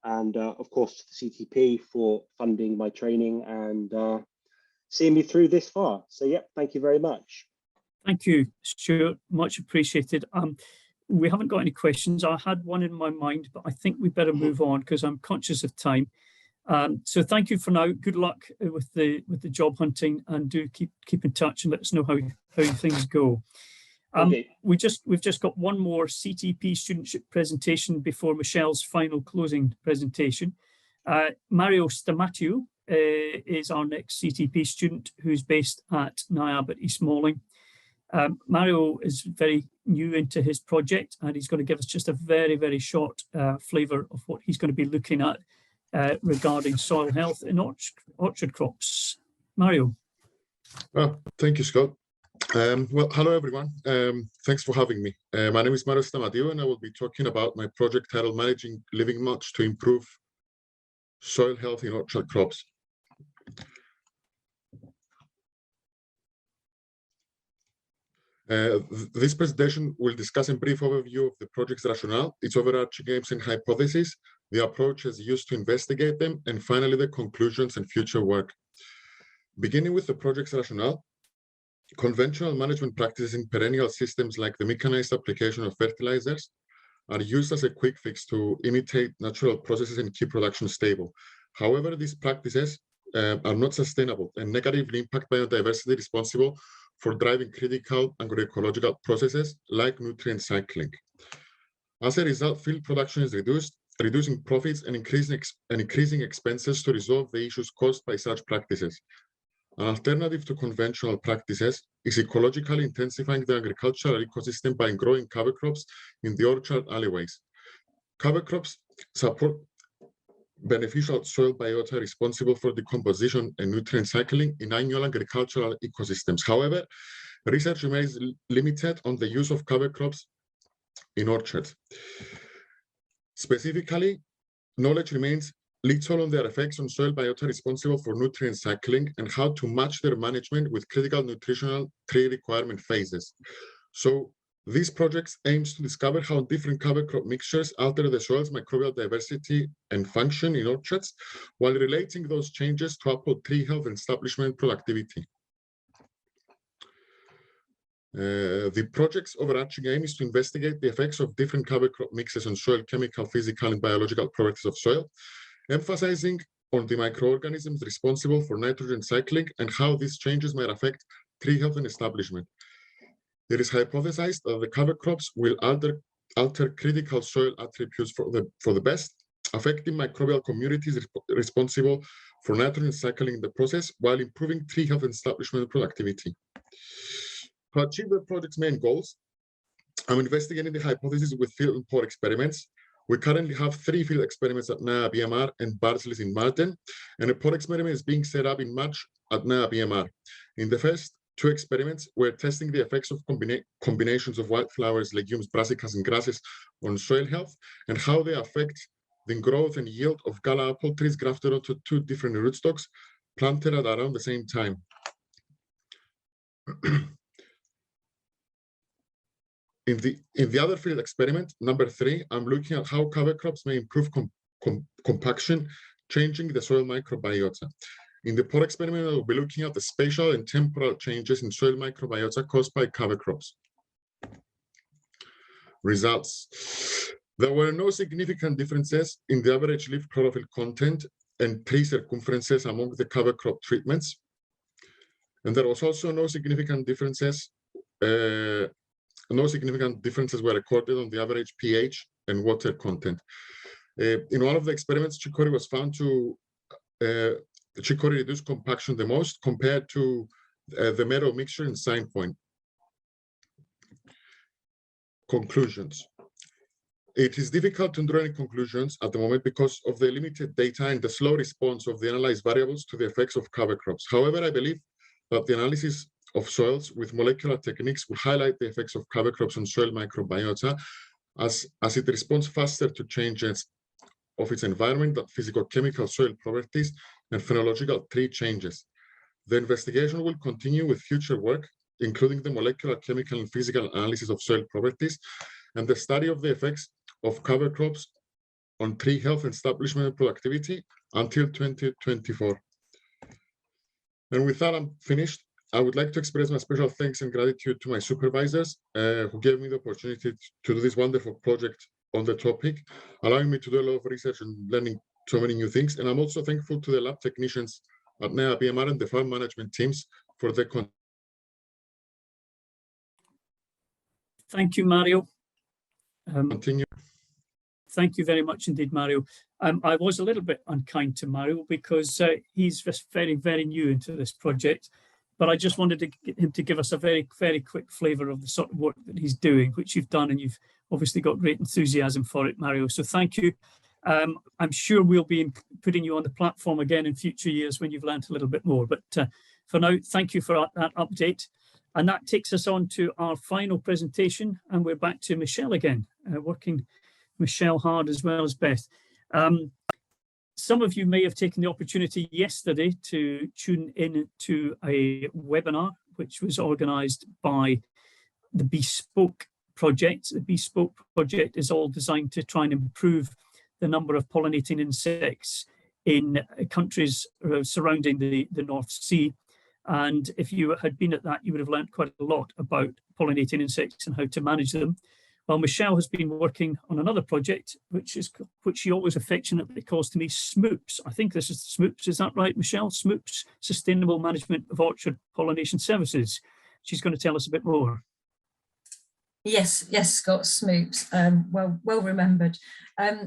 And of course, to the CTP for funding my training and seeing me through this far. So yeah, thank you very much. Thank you, Stuart, much appreciated. We haven't got any questions. I had one in my mind, but I think we better move on because I'm conscious of time. So thank you for now. Good luck with the job hunting, and do keep in touch and let us know how things go. We've just got one more CTP studentship presentation before Michelle's final closing presentation. Mario Stamatio is our next CTP student, who's based at Niab at East Malling. Mario is very new into his project, and he's going to give us just a very, very short flavour of what he's going to be looking at regarding soil health in orchard crops. Mario. Well, thank you, Scott. Well, hello, everyone. Thanks for having me. My name is Mario Stamatio, and I will be talking about my project titled Managing Living Mulch to Improve Soil Health in Orchard Crops. This presentation will discuss a brief overview of the project's rationale, its overarching aims and hypotheses, the approaches used to investigate them, and finally the conclusions and future work. Beginning with the project's rationale, conventional management practices in perennial systems like the mechanized application of fertilizers are used as a quick fix to imitate natural processes and keep production stable. However, these practices are not sustainable and negatively impact biodiversity responsible for driving critical agroecological processes like nutrient cycling. As a result, field production is reduced, reducing profits and increasing expenses to resolve the issues caused by such practices. An alternative to conventional practices is ecologically intensifying the agricultural ecosystem by growing cover crops in the orchard alleyways. Cover crops support beneficial soil biota responsible for decomposition and nutrient cycling in annual agricultural ecosystems. However, research remains limited on the use of cover crops in orchards. Specifically, knowledge remains little on their effects on soil biota responsible for nutrient cycling and how to match their management with critical nutritional tree requirement phases. So these projects aims to discover how different cover crop mixtures alter the soil's microbial diversity and function in orchards, while relating those changes to uphold tree health and establishment productivity. The project's overarching aim is to investigate the effects of different cover crop mixes on soil chemical, physical, and biological properties of soil, emphasizing on the microorganisms responsible for nitrogen cycling and how these changes might affect tree health and establishment. It is hypothesized that the cover crops will alter critical soil attributes for the best, affecting microbial communities responsible for nitrogen cycling in the process, while improving tree health and establishment productivity. To achieve the project's main goals, I'm investigating the hypothesis with field and pod experiments. We currently have 3 field experiments at Niab BMR and Bardsleys in Marden, and a pod experiment is being set up in March at Niab BMR. In the first 2 experiments, we're testing the effects of combinations of wildflowers, legumes, brassicas, and grasses on soil health and how they affect the growth and yield of gala apple trees grafted onto 2 different rootstocks planted at around the same time. In the other field experiment, number 3, I'm looking at how cover crops may improve compaction, changing the soil microbiota. In the pod experiment, I will be looking at the spatial and temporal changes in soil microbiota caused by cover crops. Results. There were no significant differences in the average leaf chlorophyll content and tree circumferences among the cover crop treatments. And there was also no significant differences were recorded on the average pH and water content. In one of the experiments, chicory was found to chicory reduced compaction the most compared to the Meadow mixture in Sign Point. Conclusions. It is difficult to draw any conclusions at the moment because of the limited data and the slow response of the analyzed variables to the effects of cover crops. However, I believe that the analysis of soils with molecular techniques will highlight the effects of cover crops on soil microbiota as it responds faster to changes of its environment than physicochemical soil properties and phenological tree changes. The investigation will continue with future work, including the molecular, chemical, and physical analysis of soil properties and the study of the effects of cover crops on tree health and establishment and productivity until 2024. And with that, I'm finished. I would like to express my special thanks and gratitude to my supervisors who gave me the opportunity to do this wonderful project on the topic, allowing me to do a lot of research and learning so many new things. And I'm also thankful to the lab technicians at Niab BMR and the farm management teams for their Thank you, Mario. continue. Thank you very much indeed, Mario. I was a little bit unkind to Mario because he's just very, very new into this project. But I just wanted to get him to give us a very, very quick flavour of the sort of work that he's doing, which you've done, and you've obviously got great enthusiasm for it, Mario. So thank you. I'm sure we'll be putting you on the platform again in future years when you've learned a little bit more. But for now, thank you for that update. And that takes us on to our final presentation. And we're back to Michelle again, working Michelle hard as well as Beth. Some of you may have taken the opportunity yesterday to tune in to a webinar, which was organised by the Bespoke project. The Bespoke project is all designed to try and improve the number of pollinating insects in countries surrounding the North Sea. And if you had been at that, you would have learned quite a lot about pollinating insects and how to manage them. Well, Michelle has been working on another project, which she always affectionately calls to me SMOOPS. I think this is SMOOPS, is that right, Michelle? SMOOPS, Sustainable Management of Orchard Pollination Services. She's going to tell us a bit more. Yes, Scott, SMOOPS, well remembered.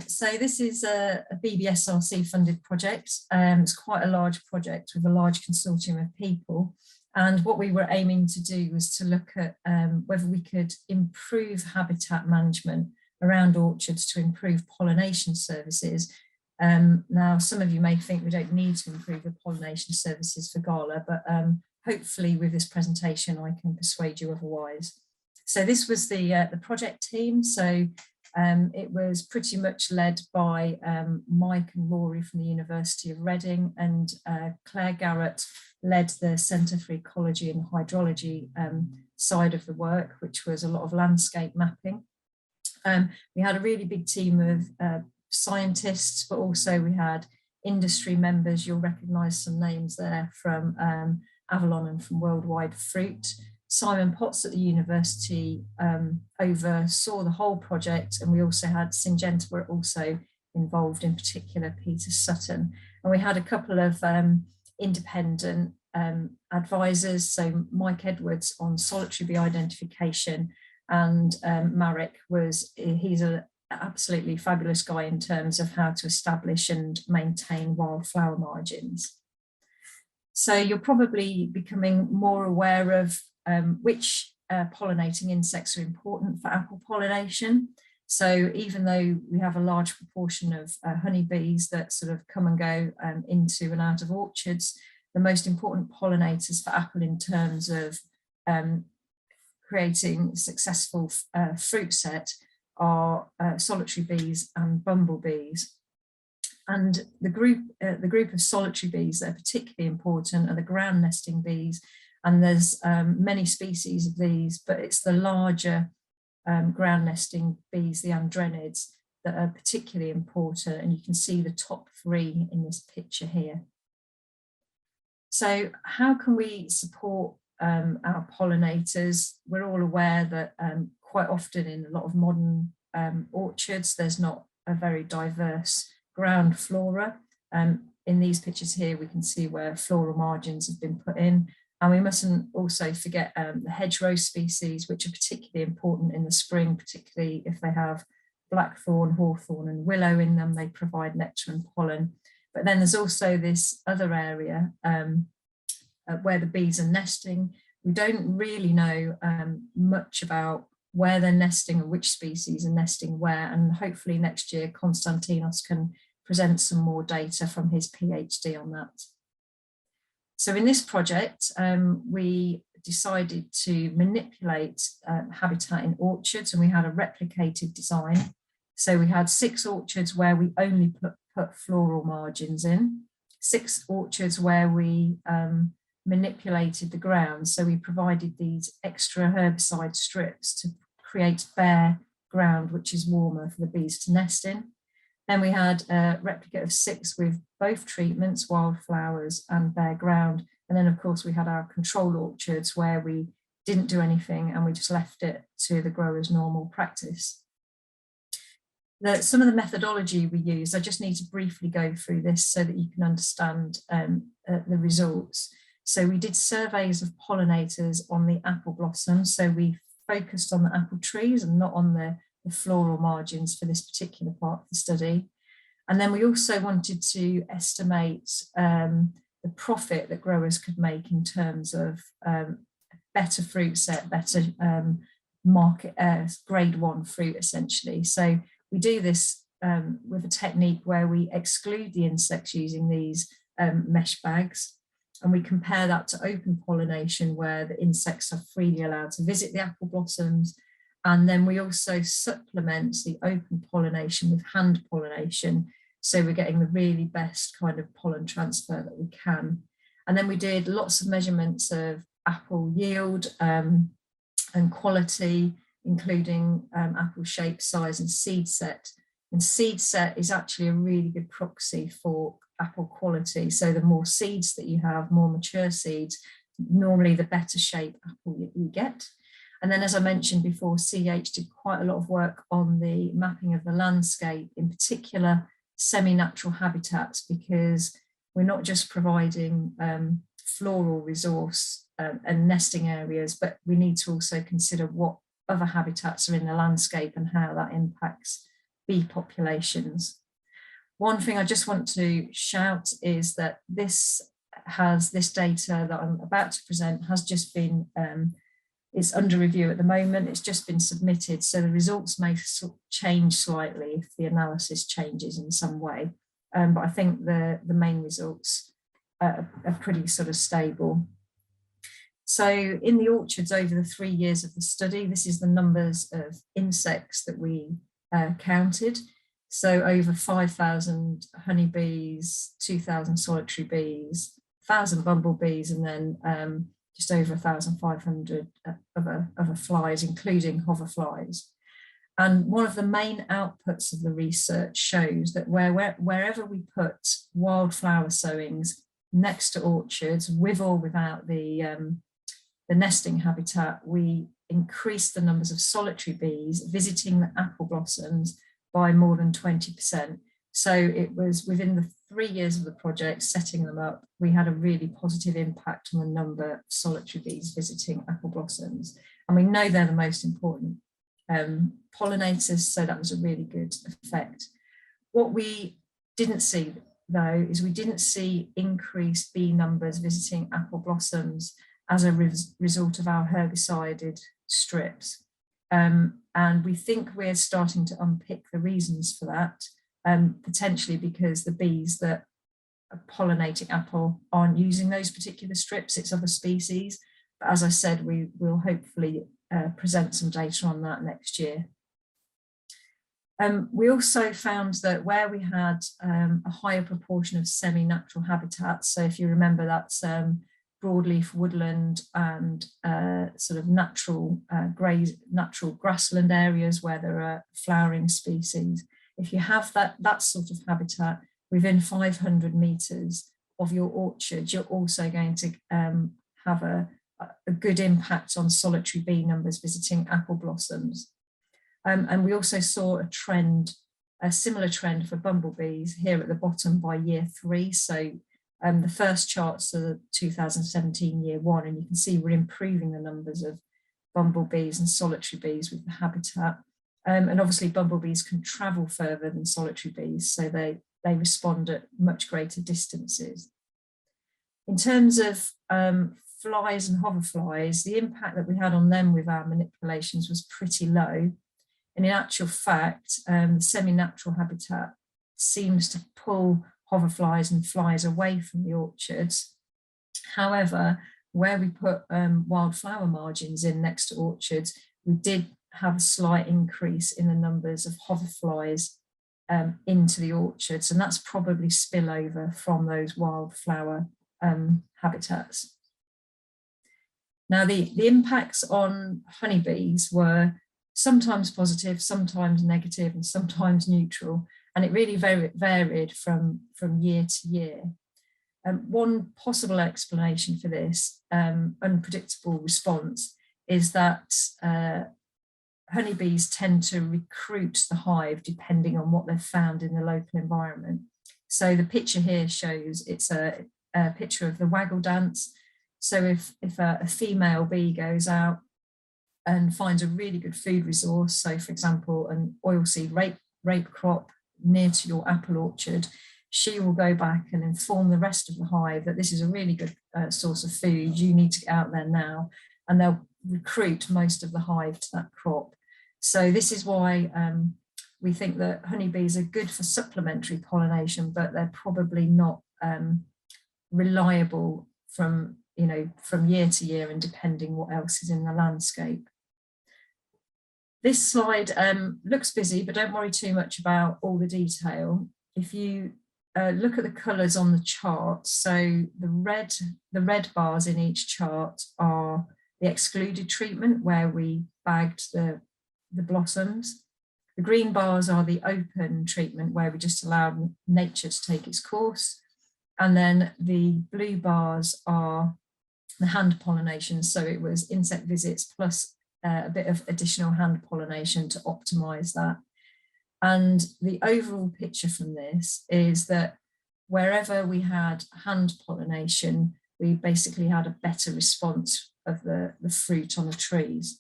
So this is a BBSRC funded project. It's quite a large project with a large consortium of people. And what we were aiming to do was to look at whether we could improve habitat management around orchards to improve pollination services. Now, some of you may think we don't need to improve the pollination services for Gala, but hopefully with this presentation, I can persuade you otherwise. So this was the project team. So it was pretty much led by Mike and Rory from the University of Reading, and Claire Garrett led the Centre for Ecology and Hydrology side of the work, which was a lot of landscape mapping. We had a really big team of scientists, but also we had industry members. You'll recognise some names there from Avalon and from Worldwide Fruit. Simon Potts at the university oversaw the whole project, and we also had Syngenta were also involved, in particular Peter Sutton. And we had a couple of independent advisors, so Mike Edwards on solitary bee identification, and Marek he's an absolutely fabulous guy in terms of how to establish and maintain wildflower margins. So you're probably becoming more aware of which pollinating insects are important for apple pollination. So even though we have a large proportion of honeybees that sort of come and go into and out of orchards, the most important pollinators for apple in terms of creating successful fruit set are solitary bees and bumblebees. And the group of solitary bees that are particularly important are the ground nesting bees. And there's many species of these, but it's the larger ground nesting bees, the andrenids, that are particularly important. And you can see the top 3 in this picture here. So how can we support our pollinators? We're all aware that quite often in a lot of modern orchards, there's not a very diverse ground flora. In these pictures here, we can see where floral margins have been put in. And we mustn't also forget the hedgerow species, which are particularly important in the spring, particularly if they have blackthorn, hawthorn and willow in them. They provide nectar and pollen. But then there's also this other area where the bees are nesting. We don't really know much about where they're nesting and which species are nesting where. And hopefully next year, Konstantinos can present some more data from his PhD on that. So in this project, we decided to manipulate habitat in orchards, and we had a replicated design. So we had 6 orchards where we only put floral margins in, 6 orchards where we manipulated the ground. So we provided these extra herbicide strips to create bare ground, which is warmer for the bees to nest in. Then we had a replica of 6 with both treatments, wildflowers and bare ground. And then of course we had our control orchards where we didn't do anything and we just left it to the grower's normal practice. Some of the methodology we used, I just need to briefly go through this so that you can understand the results. So we did surveys of pollinators on the apple blossoms. So we focused on the apple trees and not on the floral margins for this particular part of the study. And then we also wanted to estimate the profit that growers could make in terms of better fruit set, better market, grade 1 fruit essentially. So we do this with a technique where we exclude the insects using these mesh bags, and we compare that to open pollination where the insects are freely allowed to visit the apple blossoms. And then we also supplement the open pollination with hand pollination. So we're getting the really best kind of pollen transfer that we can. And then we did lots of measurements of apple yield and quality, including apple shape, size and seed set. And seed set is actually a really good proxy for apple quality. So the more seeds that you have, more mature seeds, normally the better shape apple you get. And then, as I mentioned before, CH did quite a lot of work on the mapping of the landscape, in particular semi-natural habitats, because we're not just providing floral resource and nesting areas, but we need to also consider what other habitats are in the landscape and how that impacts bee populations. One thing I just want to shout is that this data that I'm about to present has just been it's under review at the moment. It's just been submitted, so the results may change slightly if the analysis changes in some way. But I think the main results are pretty sort of stable. So in the orchards over the 3 years of the study, this is the numbers of insects that we counted. So over 5,000 honeybees, 2,000 solitary bees, 1,000 bumblebees, and then just over 1,500 other flies, including hoverflies. And one of the main outputs of the research shows that wherever we put wildflower sowings next to orchards, with or without the nesting habitat, we increase the numbers of solitary bees visiting the apple blossoms by more than 20%, So it was within the 3 years of the project, setting them up, we had a really positive impact on the number of solitary bees visiting apple blossoms. And we know they're the most important pollinators, so that was a really good effect. What we didn't see though, is we didn't see increased bee numbers visiting apple blossoms as a result of our herbicided strips. And we think we're starting to unpick the reasons for that, potentially because the bees that are pollinating apple aren't using those particular strips, it's other species. But as I said, we will hopefully present some data on that next year. We also found that where we had a higher proportion of semi-natural habitats, so if you remember that's broadleaf woodland and sort of natural grassland areas where there are flowering species. If you have that sort of habitat within 500 metres of your orchard, you're also going to have a good impact on solitary bee numbers visiting apple blossoms. And we also saw a similar trend for bumblebees here at the bottom by year 3. So the first charts are the 2017 year 1, and you can see we're improving the numbers of bumblebees and solitary bees with the habitat. And obviously bumblebees can travel further than solitary bees, so they respond at much greater distances. In terms of flies and hoverflies, the impact that we had on them with our manipulations was pretty low. And in actual fact, the semi-natural habitat seems to pull hoverflies and flies away from the orchards. However, where we put wildflower margins in next to orchards, we did have a slight increase in the numbers of hoverflies into the orchards, and that's probably spillover from those wildflower habitats. Now, the impacts on honeybees were sometimes positive, sometimes negative, and sometimes neutral, and it really varied from year to year. One possible explanation for this unpredictable response is that honeybees tend to recruit the hive depending on what they've found in the local environment. So the picture here shows, it's a picture of the waggle dance. So if a female bee goes out and finds a really good food resource, so for example, an oilseed rape crop near to your apple orchard, she will go back and inform the rest of the hive that this is a really good source of food, you need to get out there now, and they'll recruit most of the hive to that crop. So this is why we think that honeybees are good for supplementary pollination, but they're probably not reliable from year to year and depending what else is in the landscape. This slide looks busy, but don't worry too much about all the detail. If you look at the colours on the chart, so the red bars in each chart are the excluded treatment where we bagged the blossoms. The green bars are the open treatment where we just allowed nature to take its course. And then the blue bars are the hand pollination. So it was insect visits plus a bit of additional hand pollination to optimize that. And the overall picture from this is that wherever we had hand pollination, we basically had a better response of the fruit on the trees.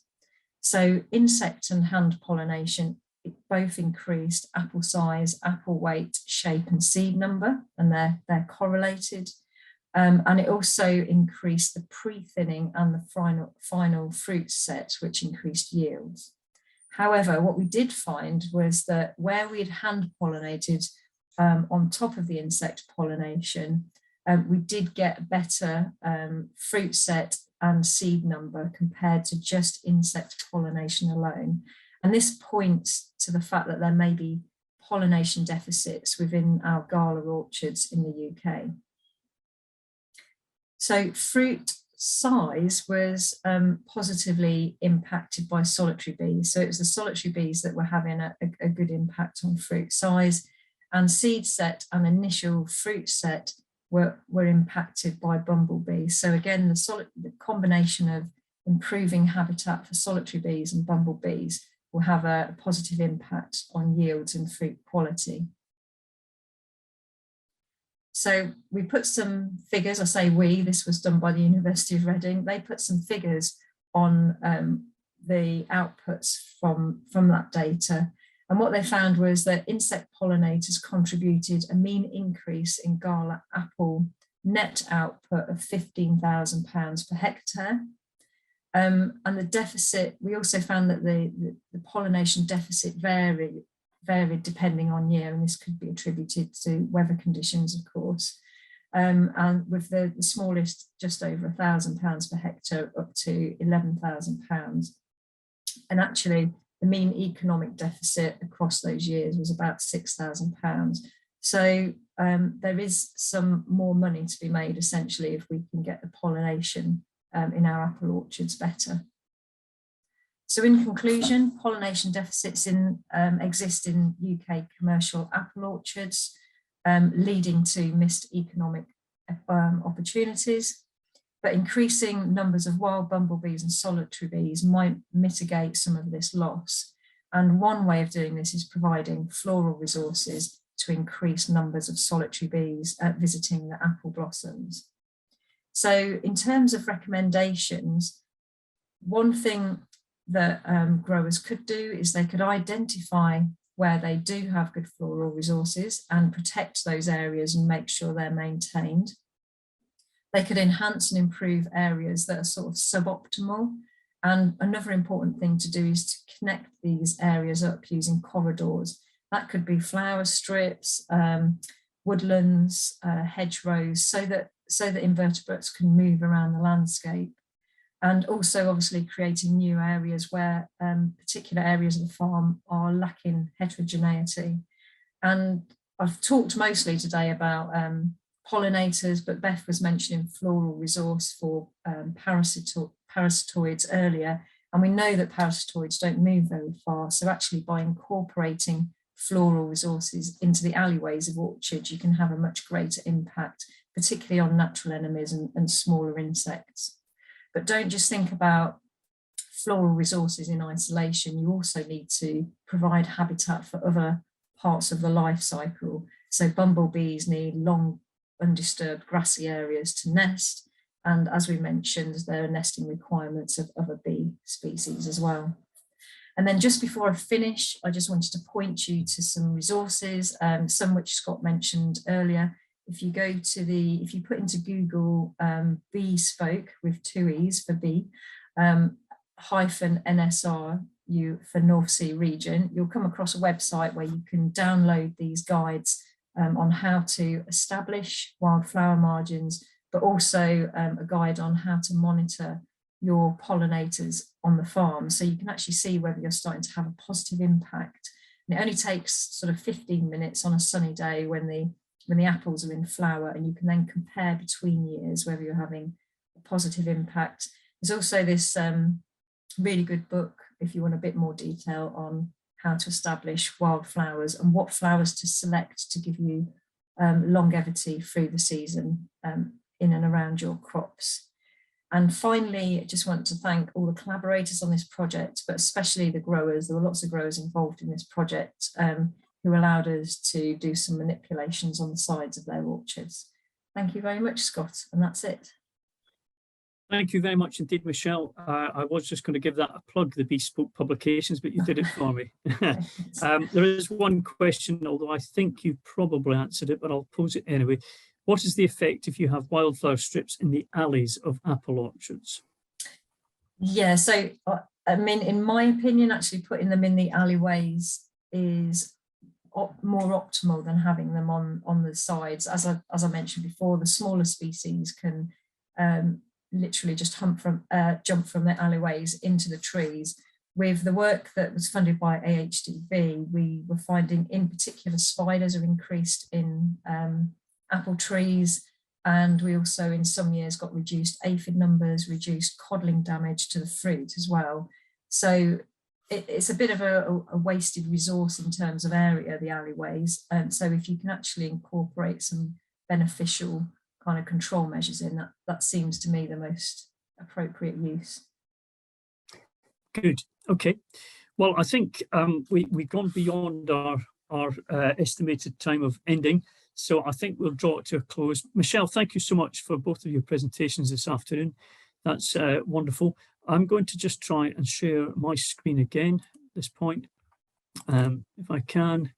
So insect and hand pollination, it both increased apple size, apple weight, shape and seed number, and they're correlated. And it also increased the pre-thinning and the final fruit set, which increased yields. However, what we did find was that where we had hand pollinated on top of the insect pollination, we did get better fruit set and seed number compared to just insect pollination alone. And this points to the fact that there may be pollination deficits within our gala orchards in the UK. So fruit size was positively impacted by solitary bees. So it was the solitary bees that were having a good impact on fruit size, and seed set and initial fruit set were impacted by bumblebees. So again, the combination of improving habitat for solitary bees and bumblebees will have a positive impact on yields and fruit quality. So we put some figures, I say we, this was done by the University of Reading, they put some figures on the outputs from that data. And what they found was that insect pollinators contributed a mean increase in Gala apple net output of £15,000 per hectare. And the deficit, we also found that the pollination deficit varied depending on year, and this could be attributed to weather conditions, of course. And with the smallest just over £1,000 per hectare up to £11,000. And actually the mean economic deficit across those years was about £6,000. So there is some more money to be made essentially if we can get the pollination in our apple orchards better. So in conclusion, pollination deficits exist in UK commercial apple orchards, leading to missed economic opportunities, but increasing numbers of wild bumblebees and solitary bees might mitigate some of this loss. And one way of doing this is providing floral resources to increase numbers of solitary bees visiting the apple blossoms. So in terms of recommendations, one thing that growers could do is they could identify where they do have good floral resources and protect those areas and make sure they're maintained. They could enhance and improve areas that are sort of suboptimal. And another important thing to do is to connect these areas up using corridors. That could be flower strips, woodlands, hedgerows, so that invertebrates can move around the landscape. And also obviously creating new areas where particular areas of the farm are lacking heterogeneity. And I've talked mostly today about pollinators, but Beth was mentioning floral resource for parasitoids earlier. And we know that parasitoids don't move very far. So actually by incorporating floral resources into the alleyways of orchards, you can have a much greater impact, particularly on natural enemies and smaller insects. But don't just think about floral resources in isolation. You also need to provide habitat for other parts of the life cycle. So bumblebees need long, undisturbed grassy areas to nest. And as we mentioned, there are nesting requirements of other bee species as well. And then just before I finish, I just wanted to point you to some resources, some which Scott mentioned earlier. If you go to if you put into Google bee spoke with 2 E's for bee, hyphen NSR for North Sea region, you'll come across a website where you can download these guides on how to establish wildflower margins, but also a guide on how to monitor your pollinators on the farm. So you can actually see whether you're starting to have a positive impact. And it only takes sort of 15 minutes on a sunny day when the apples are in flower, and you can then compare between years whether you're having a positive impact. There's also this really good book if you want a bit more detail on how to establish wildflowers and what flowers to select to give you longevity through the season in and around your crops. And finally, I just want to thank all the collaborators on this project, but especially the growers. There were lots of growers involved in this project who allowed us to do some manipulations on the sides of their orchards. Thank you very much, Scott, and that's it. Thank you very much indeed, Michelle. I was just going to give that a plug, the Bespoke Publications, but you did it for me. There is one question, although I think you probably answered it, but I'll pose it anyway. What is the effect if you have wildflower strips in the alleys of apple orchards? Yeah, so I mean, in my opinion, actually putting them in the alleyways is more optimal than having them on the sides. As I mentioned before, the smaller species can literally just jump from the alleyways into the trees. With the work that was funded by AHDB, we were finding in particular spiders are increased in apple trees, and we also in some years got reduced aphid numbers, reduced codling damage to the fruit as well. So it's a bit of a wasted resource in terms of area, the alleyways. So if you can actually incorporate some beneficial kind of control measures in, that seems to me the most appropriate use. Good. Okay. Well, I think we've gone beyond our estimated time of ending. So I think we'll draw it to a close. Michelle, thank you so much for both of your presentations this afternoon. That's wonderful. I'm going to just try and share my screen again at this point, if I can.